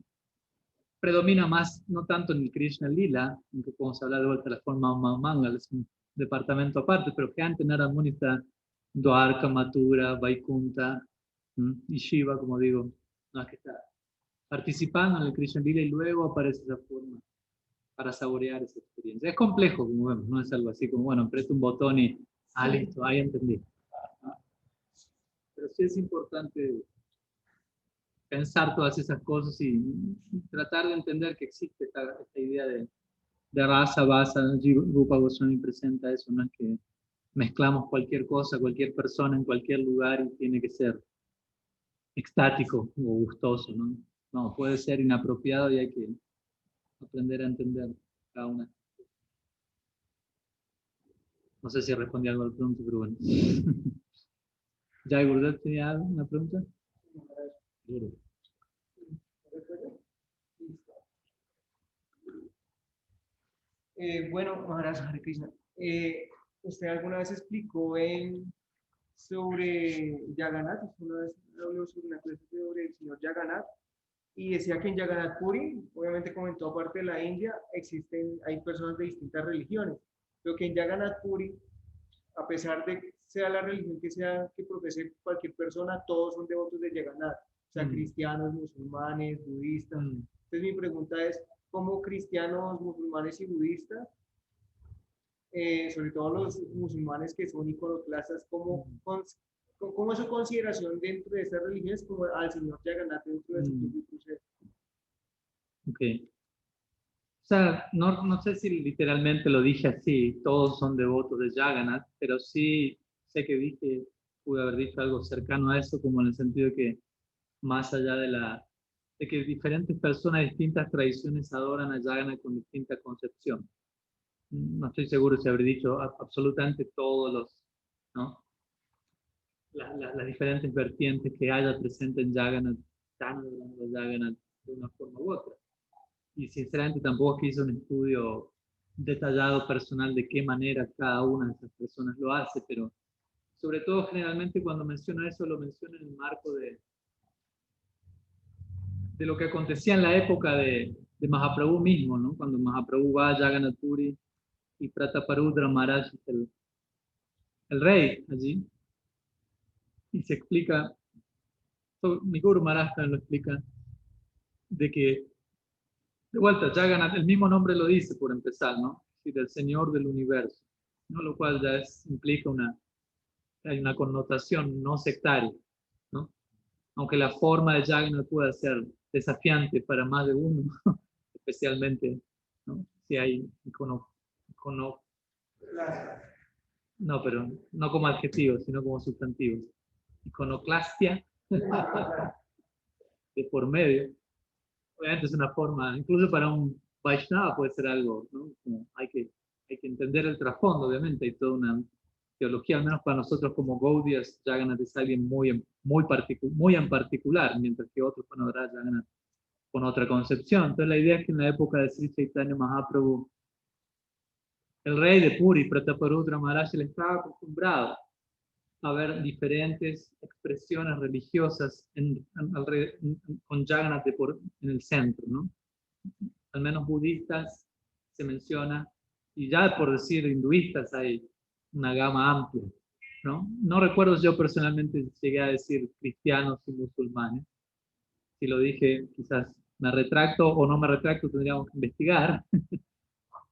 predomina más, no tanto en el Krishna Lila, aunque podemos hablar de vuelta de la forma Mangal, es un departamento aparte, pero que antes Narada Muni está Dwarka, Mathura, Vaikuntha, y Shiva, como digo, no es que está participando en el Krishna Lila y luego aparece esa forma para saborear esa experiencia. Es complejo, como vemos, no es algo así como, bueno, apreto un botón y, listo, ahí entendí. Pero sí es importante pensar todas esas cosas y tratar de entender que existe esta idea de rasa, basa. Rupa Goswami presenta eso, no es que mezclamos cualquier cosa, cualquier persona en cualquier lugar y tiene que ser extático o gustoso, ¿no? No, puede ser inapropiado y hay que aprender a entender cada una. No sé si respondí algo al pregunta, pero bueno. ¿Jai Gurudev tenía una pregunta? Bueno, Maharaj Hare Krishna, ¿usted alguna vez explicó sobre Jagannath? ¿Una vez habló sobre la clase sobre el señor Jagannath? y decía que en Jagannath Puri, obviamente comentó aparte de la India, hay personas de distintas religiones, pero que en Jagannath Puri, a pesar de que sea la religión que sea que profese cualquier persona, todos son devotos de Jagannath, o sea, cristianos, musulmanes, budistas. Entonces mi pregunta es, ¿cómo cristianos, musulmanes y budistas, sobre todo los musulmanes que son iconoclastas, cómo es su consideración dentro de estas religiones como al señor Jagannath dentro de su propio crucero? Ok. O sea, no sé si literalmente lo dije así, todos son devotos de Jagannath, pero sí sé que pude haber dicho algo cercano a eso, como en el sentido de que más allá de que diferentes personas de distintas tradiciones adoran a Jagannath con distinta concepción. No estoy seguro si habré dicho absolutamente todos ¿no? Las diferentes vertientes que haya presente en Jagannath, están hablando de Jagannath de una forma u otra. Y sinceramente tampoco es que hice un estudio detallado personal de qué manera cada una de esas personas lo hace, pero sobre todo generalmente cuando menciono eso lo menciono en el marco de lo que acontecía en la época de Mahaprabhu mismo, ¿no? Cuando Mahaprabhu va a Jagannath Puri y Prataparudra Maharaj es el rey allí, y se explica, mi Guru Maharaj también lo explica, de que de vuelta, Jagannath, el mismo nombre lo dice por empezar, ¿no? Sí, del Señor del Universo, ¿no? Lo cual ya implica hay una connotación no sectaria, ¿no? Aunque la forma de Jagannath pueda ser desafiante para más de uno, especialmente, ¿no? Si hay no, pero no como adjetivos, sino como sustantivos. Iconoclastia de por medio. Obviamente es una forma, incluso para un Vaishnava puede ser algo, ¿no? Como hay que entender el trasfondo, obviamente, hay toda una teología, al menos para nosotros como Gaudias, Jagannath es alguien muy en particular, mientras que otros van a adorar Jagannath con otra concepción. Entonces la idea es que en la época de Sri Chaitanya Mahaprabhu, el rey de Puri, Prataparudra Maharaj, le estaba acostumbrado a ver diferentes expresiones religiosas con Jagannath en el centro, ¿no? Al menos budistas se menciona, y ya por decir hinduistas hay una gama amplia, ¿no? No recuerdo yo personalmente si llegué a decir cristianos y musulmanes. Si lo dije, quizás me retracto o no me retracto, tendríamos que investigar,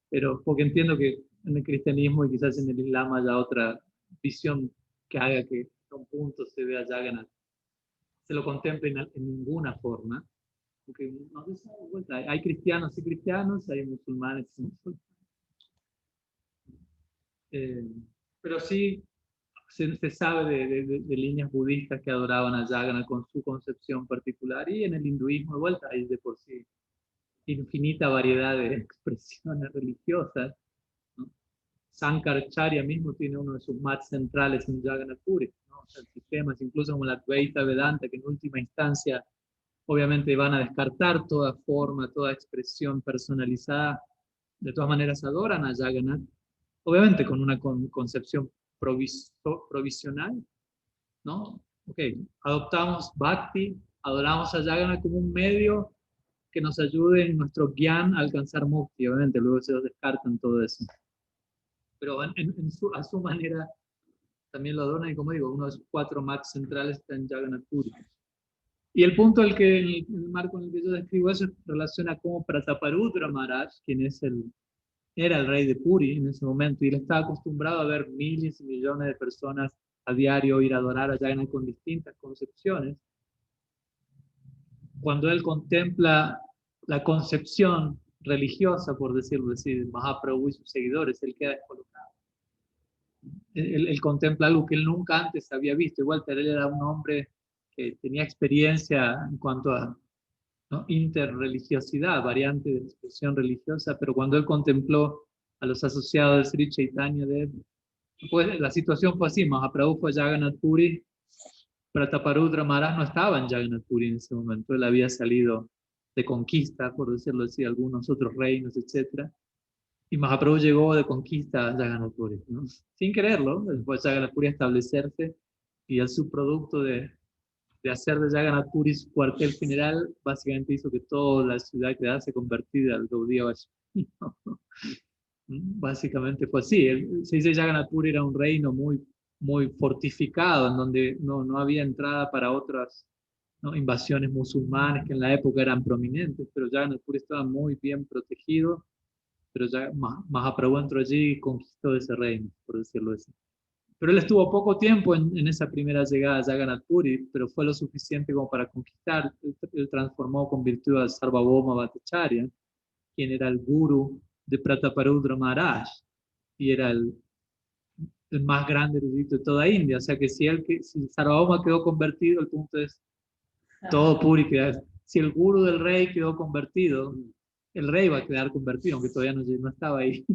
pero porque entiendo que en el cristianismo y quizás en el islam haya otra visión que haga que a un punto se vea Jagannath, se lo contemple en ninguna forma, porque no, hay cristianos y cristianos, hay musulmanes y musulmanes. Pero sí se sabe de líneas budistas que adoraban a Jagannath con su concepción particular, y en el hinduismo de vuelta hay de por sí infinita variedad de expresiones religiosas, ¿no? Sankaracharya mismo tiene uno de sus mats centrales en Jagannath Puri, ¿no? O sea, sistemas incluso como la Advaita Vedanta, que en última instancia obviamente van a descartar toda forma, toda expresión personalizada, de todas maneras adoran a Jagannath, obviamente con una concepción provisional, ¿no? Ok, adoptamos Bhakti, adoramos a Jagannath como un medio que nos ayude en nuestro gyan a alcanzar mukti, obviamente, luego se descartan todo eso. Pero a su manera también lo adoran, y como digo, uno de sus 4 mats centrales está en Jagannath Puri. Y el punto en el marco en el que yo describo eso relaciona cómo Prataparudra Maharaj, quien era el rey de Puri en ese momento, y él estaba acostumbrado a ver miles y millones de personas a diario ir a adorar a Jagannath con distintas concepciones. Cuando él contempla la concepción religiosa, por decirlo así, de Mahaprabhu y sus seguidores, él queda descolocado. Él contempla algo que él nunca antes había visto. Igual, pero él era un hombre que tenía experiencia en cuanto a, ¿no?, interreligiosidad, variante de expresión religiosa, pero cuando él contempló a los asociados de Sri Chaitanya, pues la situación fue así: Mahaprabhu fue a Jagannath Puri, Prataparudra Maharaj no estaba en Jagannath Puri en ese momento, él había salido de conquista, por decirlo así, algunos otros reinos, etc. Y Mahaprabhu llegó de conquista a Jagannath Puri, ¿no? Sin quererlo, después de Jagannath Puri establecerse, y el subproducto de de hacer de Jagannath Puri su cuartel general, básicamente hizo que toda la ciudad quedase convertida al Gaudiya Vaishnava. Básicamente fue así. Se dice Jagannath Puri era un reino muy fortificado, en donde no había entrada para otras, ¿no?, invasiones musulmanes que en la época eran prominentes, pero Jagannath Puri estaba muy bien protegido, pero ya Mahaprabhu entró allí y conquistó ese reino, por decirlo así. Pero él estuvo poco tiempo en esa primera llegada a Jagannath Puri, pero fue lo suficiente como para conquistar. Él transformó, convirtió a Sarvabhauma Bhattacharya, quien era el guru de Prataparudra Maharaj, y era el más grande erudito de toda India. O sea que si Sarvabhauma quedó convertido, el punto es todo Puri queda. Si el guru del rey quedó convertido, el rey va a quedar convertido, aunque todavía no estaba ahí,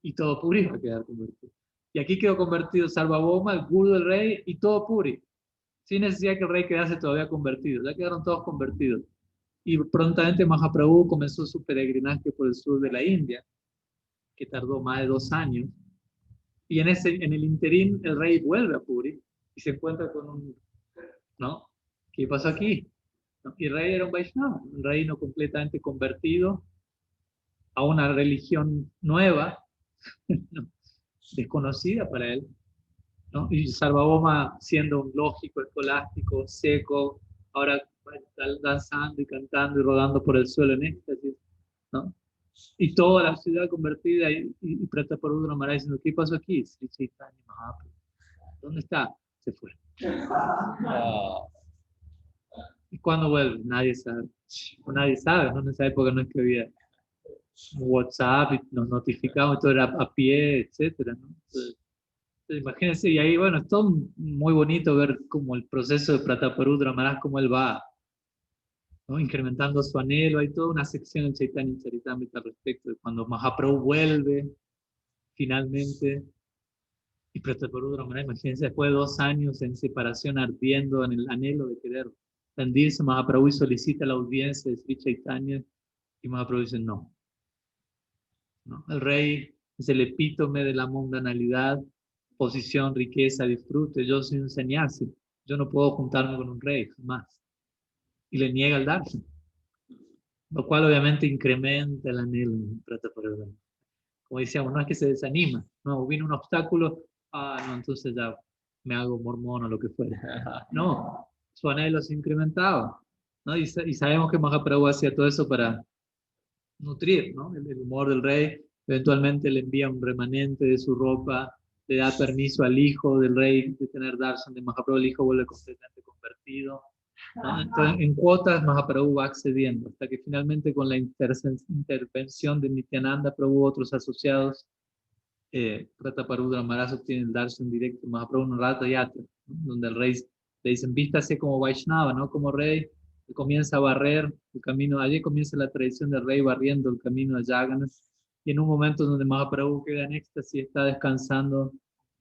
y todo Puri va a quedar convertido. Y aquí quedó convertido Sarvabhauma, el guru del rey, y todo Puri, sin necesidad que el rey quedase todavía convertido. Ya quedaron todos convertidos. Y prontamente Mahaprabhu comenzó su peregrinaje por el sur de la India, que tardó más de 2 años. Y en el interín el rey vuelve a Puri y se encuentra con ¿no? ¿Qué pasó aquí? ¿No? Y el rey era un Vaishnava, un reino completamente convertido a una religión nueva, ¿no?, desconocida para él, ¿no? Y Sarvabhauma, siendo un lógico, escolástico, seco, ahora está danzando y cantando y rodando por el suelo en éxtasis, ¿no? Y toda la ciudad convertida, y Prataparudra Maharaj diciendo, ¿qué pasó aquí? Sri Chaitanya Mahaprabhu. ¿Dónde está? Se fue. ¿Y cuándo vuelve? Nadie sabe. Nadie sabe, ¿no? En esa época no es que había WhatsApp y nos notificamos, y todo era a pie, etcétera, ¿no? Entonces, imagínense, y ahí, bueno, es todo muy bonito ver como el proceso de Prataparudra Maharaj, cómo él va, ¿no?, incrementando su anhelo. Hay toda una sección en Chaitanya Charitamrita al respecto de cuando Mahaprabhu vuelve finalmente, y Prataparudra Maharaj, imagínense, después de 2 años en separación, ardiendo en el anhelo de querer rendirse, Mahaprabhu solicita la audiencia de Sri Chaitanya, y Mahaprabhu dice no. ¿No? El rey es el epítome de la mundanalidad, posición, riqueza, disfrute. Yo soy un sannyasi, yo no puedo juntarme con un rey, jamás. Y le niega el darshan, lo cual obviamente incrementa el anhelo en Prataparudra. Como decíamos, no es que se desanima, no, vino un obstáculo, no, entonces ya me hago mormón o lo que fuera. No, su anhelo se incrementaba, ¿no? Y sabemos que Mahaprabhu hacía todo eso para nutrir, ¿no?, el humor del rey. Eventualmente le envía un remanente de su ropa, le da permiso al hijo del rey de tener darshan de Mahaprabhu, el hijo vuelve completamente convertido, ¿no? Entonces, en cuotas Mahaprabhu va accediendo, hasta que finalmente con la intervención de Nityananda Prabhu, otros asociados, Prataparudra Maharaj obtiene el darshan directo de Mahaprabhu en Ratha Yatra, ¿no?, donde el rey le dicen, vístase como Vaishnava, no como rey. Y comienza a barrer el camino. Allí comienza la tradición del rey barriendo el camino a Jagannath. Y en un momento donde Mahaprabhu queda en éxtasis, está descansando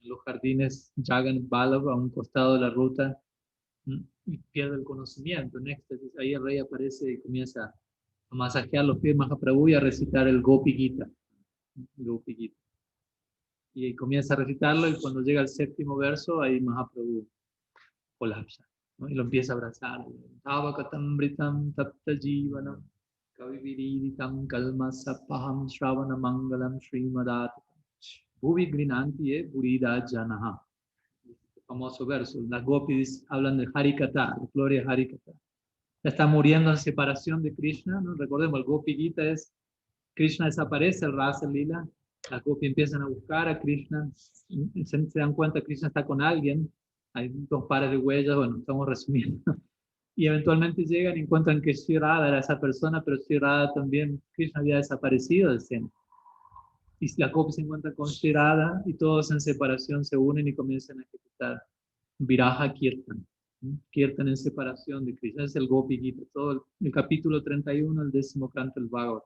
en los jardines Jagannath Vallabh, a un costado de la ruta, y pierde el conocimiento en éxtasis. Ahí el rey aparece y comienza a masajear los pies de Mahaprabhu y a recitar el Gopi Gita. Gopi Gita. Y comienza a recitarlo, y cuando llega al 7º verso, ahí Mahaprabhu colapsa, ¿no?, y lo empieza a abrazar. Tavakatambritam tapta jivanam kaviviriditam kalmasapaham shravana mangalam srimadatam bhuvi grinanti burida janaha. Famoso verso. Las gopis hablan de Harikata, de gloria de Harikata. Ya está muriendo en separación de Krishna, ¿no? Recordemos, el Gopi Gita es Krishna desaparece, el Rasa Lila, las gopis empiezan a buscar a Krishna, se dan cuenta que Krishna está con alguien, hay 2 pares de huellas, bueno, estamos resumiendo, y eventualmente llegan y encuentran que Sri Radha era esa persona, pero Sri Radha también, Krishna había desaparecido de escena. Y las gopis se encuentran con Sri Radha, y todos en separación se unen y comienzan a ejecutar Viraha Kirtan. Kirtan en separación de Krishna, es el Gopi Gita, todo el capítulo 31, el 10º canto del Bhagavad.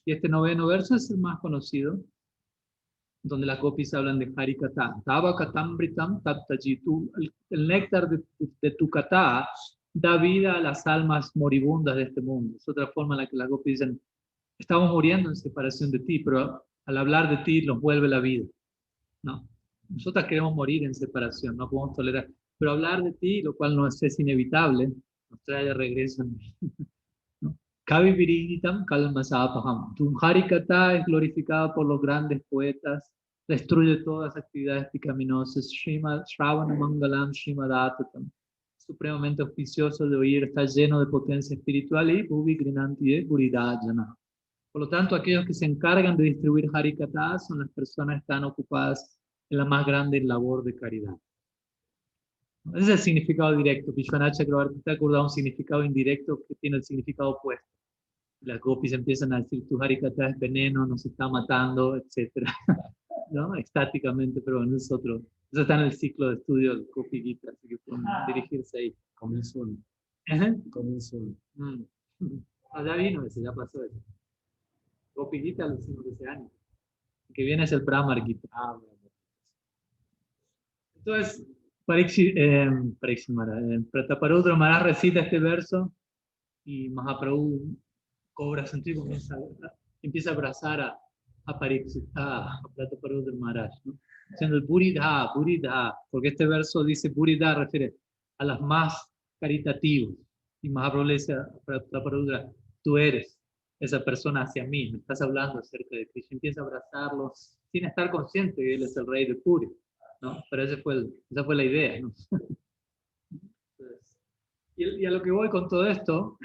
Y este 9º verso es el más conocido, donde las gopis hablan de Harikata. Tava katambritam taptajitu. El néctar de tu kata da vida a las almas moribundas de este mundo. Es otra forma en la que las gopis dicen, estamos muriendo en separación de ti, pero al hablar de ti nos vuelve la vida, ¿no? Nosotras queremos morir en separación, no podemos tolerar. pero hablar de ti, lo cual no es inevitable, nos trae de regreso. ¿No? Kavi Viriditam Kalmasapaham. Tu Harikata es glorificada por los grandes poetas, destruye todas las actividades pecaminosas. Shravana Mangalam Shrimadatam. Supremamente auspicioso de oír, está lleno de potencia espiritual y Bhuvi Grinanti Buridajana. Por lo tanto, aquellos que se encargan de distribuir Harikata son las personas que están ocupadas en la más grande labor de caridad. Ese es el significado directo. Vishwanath Chakravarti Thakur da un significado indirecto que tiene el significado opuesto. Las gopis empiezan a decir, tu Harikata es veneno, nos está matando, etc. ¿No? Estáticamente, pero bueno, es otro. Eso está en el ciclo de estudio del Gopi Gita, así que pueden dirigirse ahí. Coming soon. Ajá. Coming soon. Ya vino ese, ya pasó ese. Gopi Gita lo hicimos ese año. El que viene es el Brahmar Gita. Entonces, Prataparudra Maharaj recita este verso y Mahaprabhu cobra sentido y empieza a abrazar a Prataparudra Maharaj, ¿no? Diciendo el Buridha, Buridha, porque este verso dice Buridha refiere a las más caritativas. Y Mahaprabhu le dice a Prataparudra, tú eres esa persona hacia mí, me estás hablando acerca de Krishna. Empieza a abrazarlos sin estar consciente que él es el rey de Puri, ¿no? Pero esa fue la idea, ¿no? Entonces, y a lo que voy con todo esto,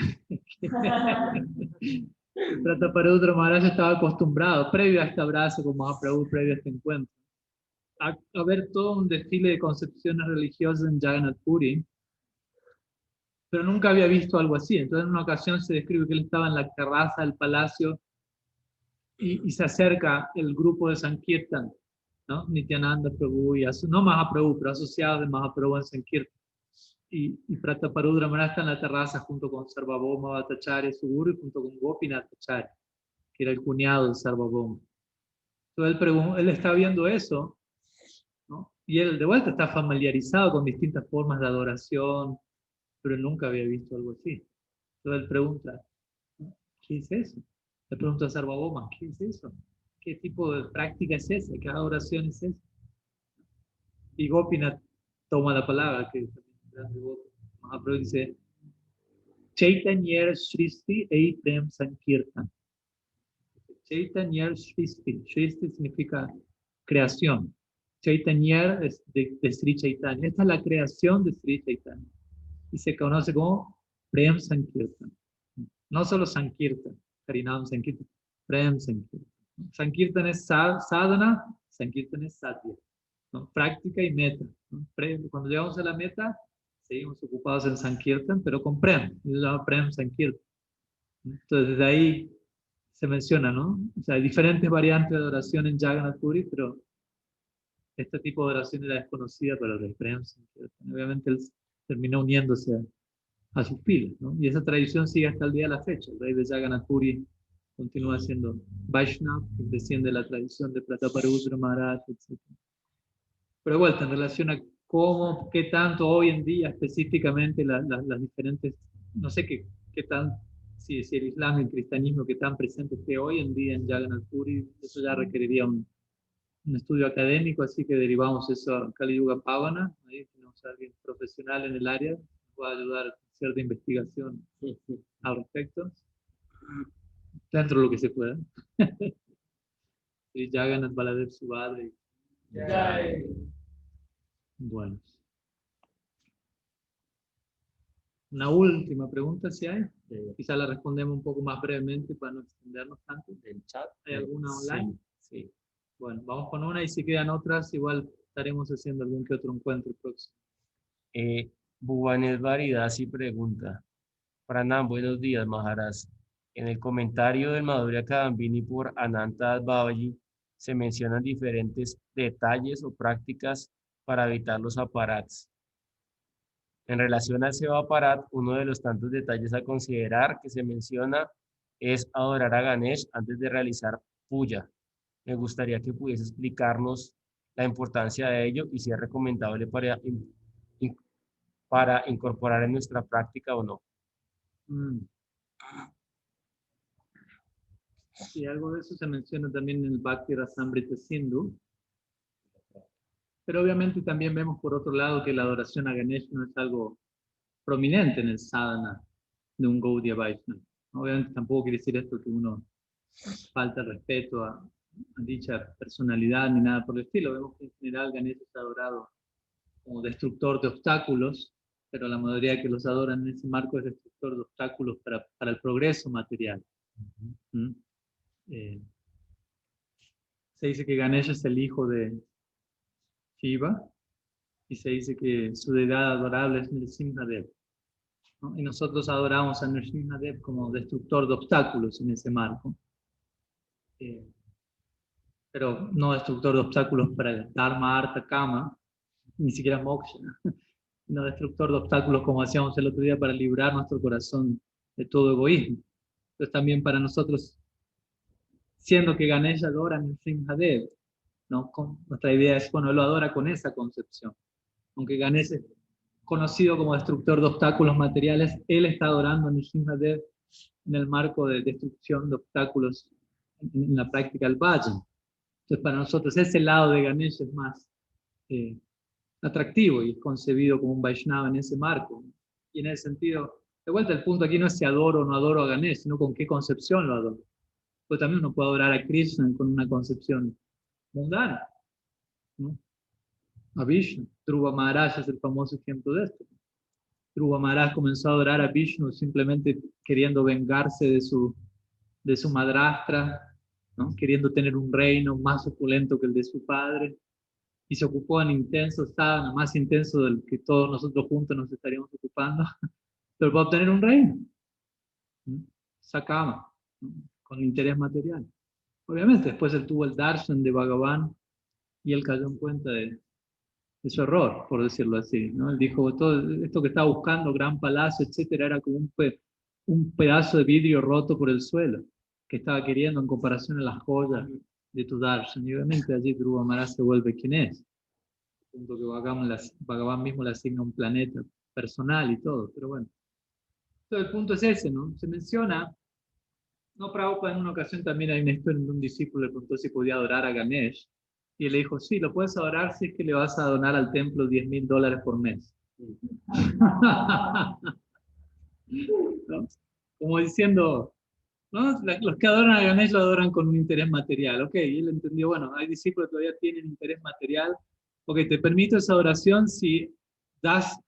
Prataparudra Maharaj estaba acostumbrado, previo a este abrazo con Mahaprabhu, previo a este encuentro, a ver todo un desfile de concepciones religiosas en Jagannath Puri, pero nunca había visto algo así. Entonces en una ocasión se describe que él estaba en la terraza del palacio y se acerca el grupo de Sankirtan, ¿no? Nityananda Prabhu y no Mahaprabhu, pero asociados de Mahaprabhu en Sankirtan. Y Prataparudra Maharaj está en la terraza junto con Sarvabhauma Bhattacharya, su guru, y junto con Gopinath Acharya, que era el cuñado de Sarvabhauma. Entonces él está viendo eso, ¿no? Y él de vuelta está familiarizado con distintas formas de adoración, pero él nunca había visto algo así. Entonces él pregunta, ¿no? ¿Qué es eso? Le pregunta a Sarvabhauma, ¿qué es eso? ¿Qué tipo de práctica es esa? ¿Qué adoración es esa? Y Gopinath toma la palabra, que es un gran devoto. Mahaprabhu dice, Chaitanya Shristi Ei Prem Sankirtan. Chaitanya Shristi. Shristi significa creación. Chaitanya es de Sri Chaitanya. Esta es la creación de Sri Chaitanya. Y se conoce como Prem Sankirtan. No solo Sankirtan, Harinam Sankirtan, Prem Sankirtan. Sankirtan es sadhana, Sankirtan es satya, ¿no? Práctica y meta, ¿no? Cuando llegamos a la meta, seguimos ocupados en Sankirtan, pero con Prem, se llama Prem Sankirtan. Entonces, desde ahí se menciona, ¿no? O sea, hay diferentes variantes de adoración en Jagannath Puri, pero este tipo de adoración era desconocida para el Prem Sankirtan. Obviamente él terminó uniéndose a sus pilas, ¿no? Y esa tradición sigue hasta el día de la fecha. El rey de Jagannath Puri continúa siendo Vaishnava, que desciende de la tradición de Prataparudra Maharaj, etc. Pero de vuelta, en relación a cómo, qué tanto hoy en día específicamente las diferentes, no sé qué tan, si el Islam y el cristianismo que tan presente esté hoy en día en Jagannath Puri, eso ya requeriría un estudio académico, así que derivamos eso a Kali Yuga Pavana, ahí tenemos a alguien profesional en el área, que pueda ayudar a hacer de investigación al respecto, dentro de lo que se pueda. Y Jagannath Baladev Subhadra. Bueno. Una última pregunta, si hay. Quizá la respondemos un poco más brevemente para no extendernos tanto. ¿Del chat? ¿Hay alguna online? Sí. Bueno, vamos con una y si quedan otras, igual estaremos haciendo algún que otro encuentro próximo. Bhuvanes Varidasi pregunta. Pranam, buenos días, Maharaj. En el comentario del Madhurya Kadambini por Ananta Babaji se mencionan diferentes detalles o prácticas para evitar los aparats. En relación al Seva Aparat, uno de los tantos detalles a considerar que se menciona es adorar a Ganesh antes de realizar puya. Me gustaría que pudiese explicarnos la importancia de ello y si es recomendable para incorporar en nuestra práctica o no. Sí, algo de eso se menciona también en el Bhakti Rasamrita Sindhu. Pero obviamente también vemos por otro lado que la adoración a Ganesh no es algo prominente en el sadhana de un Gaudiya Vaishnava. Obviamente tampoco quiere decir esto que uno falta respeto a dicha personalidad ni nada por el estilo. Vemos que en general Ganesh es adorado como destructor de obstáculos, pero la mayoría que los adoran en ese marco es destructor de obstáculos para el progreso material. Se dice que Ganesh es el hijo de Shiva y se dice que su deidad adorable es Nrsimhadev, ¿no? Y nosotros adoramos a Nrsimhadev como destructor de obstáculos en ese marco. Pero no destructor de obstáculos para el Dharma, Artha, Kama, ni siquiera Moksha, no destructor de obstáculos como hacíamos el otro día para librar nuestro corazón de todo egoísmo. Entonces también para nosotros, siendo que Ganesh adora a Nrsimhadev, ¿no? Nuestra idea es, bueno, él lo adora con esa concepción. Aunque Ganesh es conocido como destructor de obstáculos materiales, él está adorando a Nrsimhadev en el marco de destrucción de obstáculos en la práctica del bhajan. Entonces para nosotros ese lado de Ganesh es más atractivo y es concebido como un Vaishnava en ese marco. Y en ese sentido, de vuelta el punto aquí no es si adoro o no adoro a Ganesh, sino con qué concepción lo adoro. Pues también uno puede adorar a Krishna con una concepción mundana, ¿no? A Vishnu. Dhruva Maharaj es el famoso ejemplo de esto. Dhruva Maharaj comenzó a adorar a Vishnu simplemente queriendo vengarse de su madrastra, ¿no? Queriendo tener un reino más opulento que el de su padre, y se ocupó en intenso sadhana, más intenso del que todos nosotros juntos nos estaríamos ocupando, pero para obtener un reino, ¿no? Sakama, ¿no? Con interés material. Obviamente, después él tuvo el darshan de Bhagavan y él cayó en cuenta de su error, por decirlo así, ¿no? Él dijo, todo esto que estaba buscando, gran palacio, etcétera, era como un pedazo de vidrio roto por el suelo, que estaba queriendo en comparación a las joyas de tu darshan. Y obviamente allí Dhruva Maharaj se vuelve quien es. Punto que Bhagavan mismo le asigna un planeta personal y todo, pero bueno. Entonces el punto es ese, ¿no? Se menciona, no, Prabhupada en una ocasión también hay una historia de un discípulo le preguntó si podía adorar a Ganesh, y él le dijo, sí, lo puedes adorar si es que le vas a donar al templo $10,000 por mes. ¿No? Como diciendo, ¿no? Los que adoran a Ganesh lo adoran con un interés material. Ok, y él entendió, bueno, hay discípulos que todavía tienen interés material. Ok, te permito esa oración si das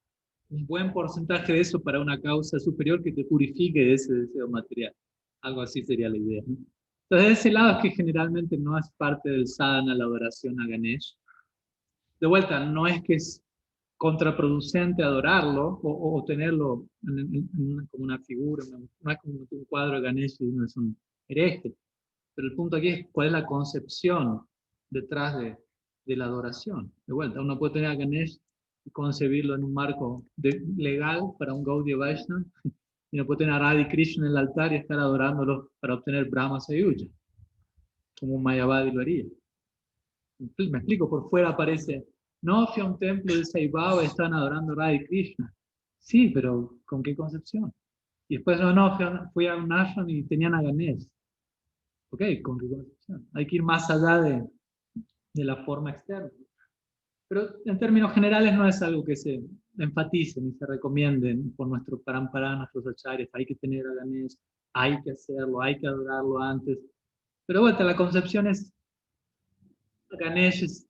un buen porcentaje de eso para una causa superior que te purifique de ese deseo material. Algo así sería la idea, ¿no? Entonces, de ese lado es que generalmente no es parte del sadhana la adoración a Ganesh. De vuelta, no es que es contraproducente adorarlo o tenerlo como una figura, no es como un cuadro de Ganesh y uno es un hereje. Pero el punto aquí es cuál es la concepción detrás de la adoración. De vuelta, uno puede tener a Ganesh y concebirlo en un marco legal para un Gaudiya Vaishnava, y no puede tener a Radha y Krishna en el altar y estar adorándolo para obtener Brahma Sayuja, como un Mayavadi lo haría. Me explico, por fuera aparece, no, fui a un templo de Sai Baba y estaban adorando a Radha y Krishna. Sí, pero ¿con qué concepción? Y después, no, fui a un ashram y tenían a Ganesh. Ok, ¿con qué concepción? Hay que ir más allá de la forma externa. Pero en términos generales no es algo que se enfatice ni se recomiende por nuestro parampara, nuestros acharyas. Hay que tener a Ganesh, hay que hacerlo, hay que adorarlo antes. Pero bueno, la concepción es, Ganesh,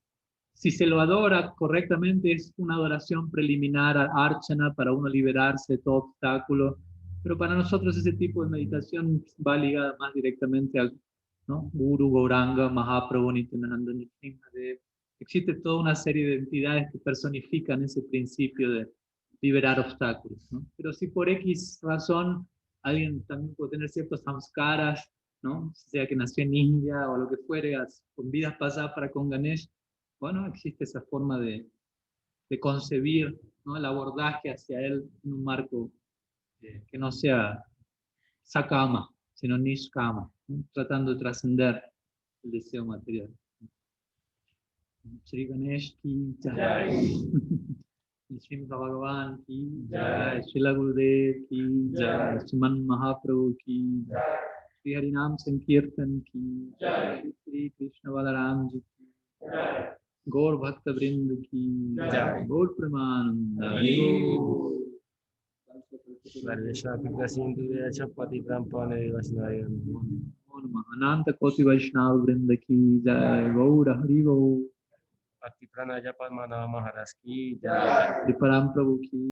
si se lo adora correctamente, es una adoración preliminar a Archana para uno liberarse de todo obstáculo. Pero para nosotros ese tipo de meditación va ligada más directamente al, ¿no? Guru, Gauranga, Mahaprabhu, Nityananda, Nrsimhadev. Existe toda una serie de entidades que personifican ese principio de liberar obstáculos, ¿no? Pero si por X razón alguien también puede tener ciertos samskaras, ¿no? Sea que nació en India o lo que fuere, con vidas pasadas para con Ganesh, bueno, existe esa forma de concebir, ¿no? El abordaje hacia él en un marco que no sea sakama, sino nishkama, ¿no? Tratando de trascender el deseo material. Shri Ganesh ki jai. Shri Bhagavan ki jai. Srila Gurudev ki jai. Sriman Mahaprabhu ki jai. Shri Harinam Sankirtan ki jai. Shri Krishna Balaram ji ki jai. Gaur Bhakta Vrinda ki Jai. Gaur Pramananda. Sarveshapika Sindhu Chapati Prampane Vaisnavaya. Ananta Koti Vaishnava Vrinda ki Jai. Gaur Hari Gaur. Bhakti Pranaya Padmanabha Maharaj ki Jai. Param Prabhu ki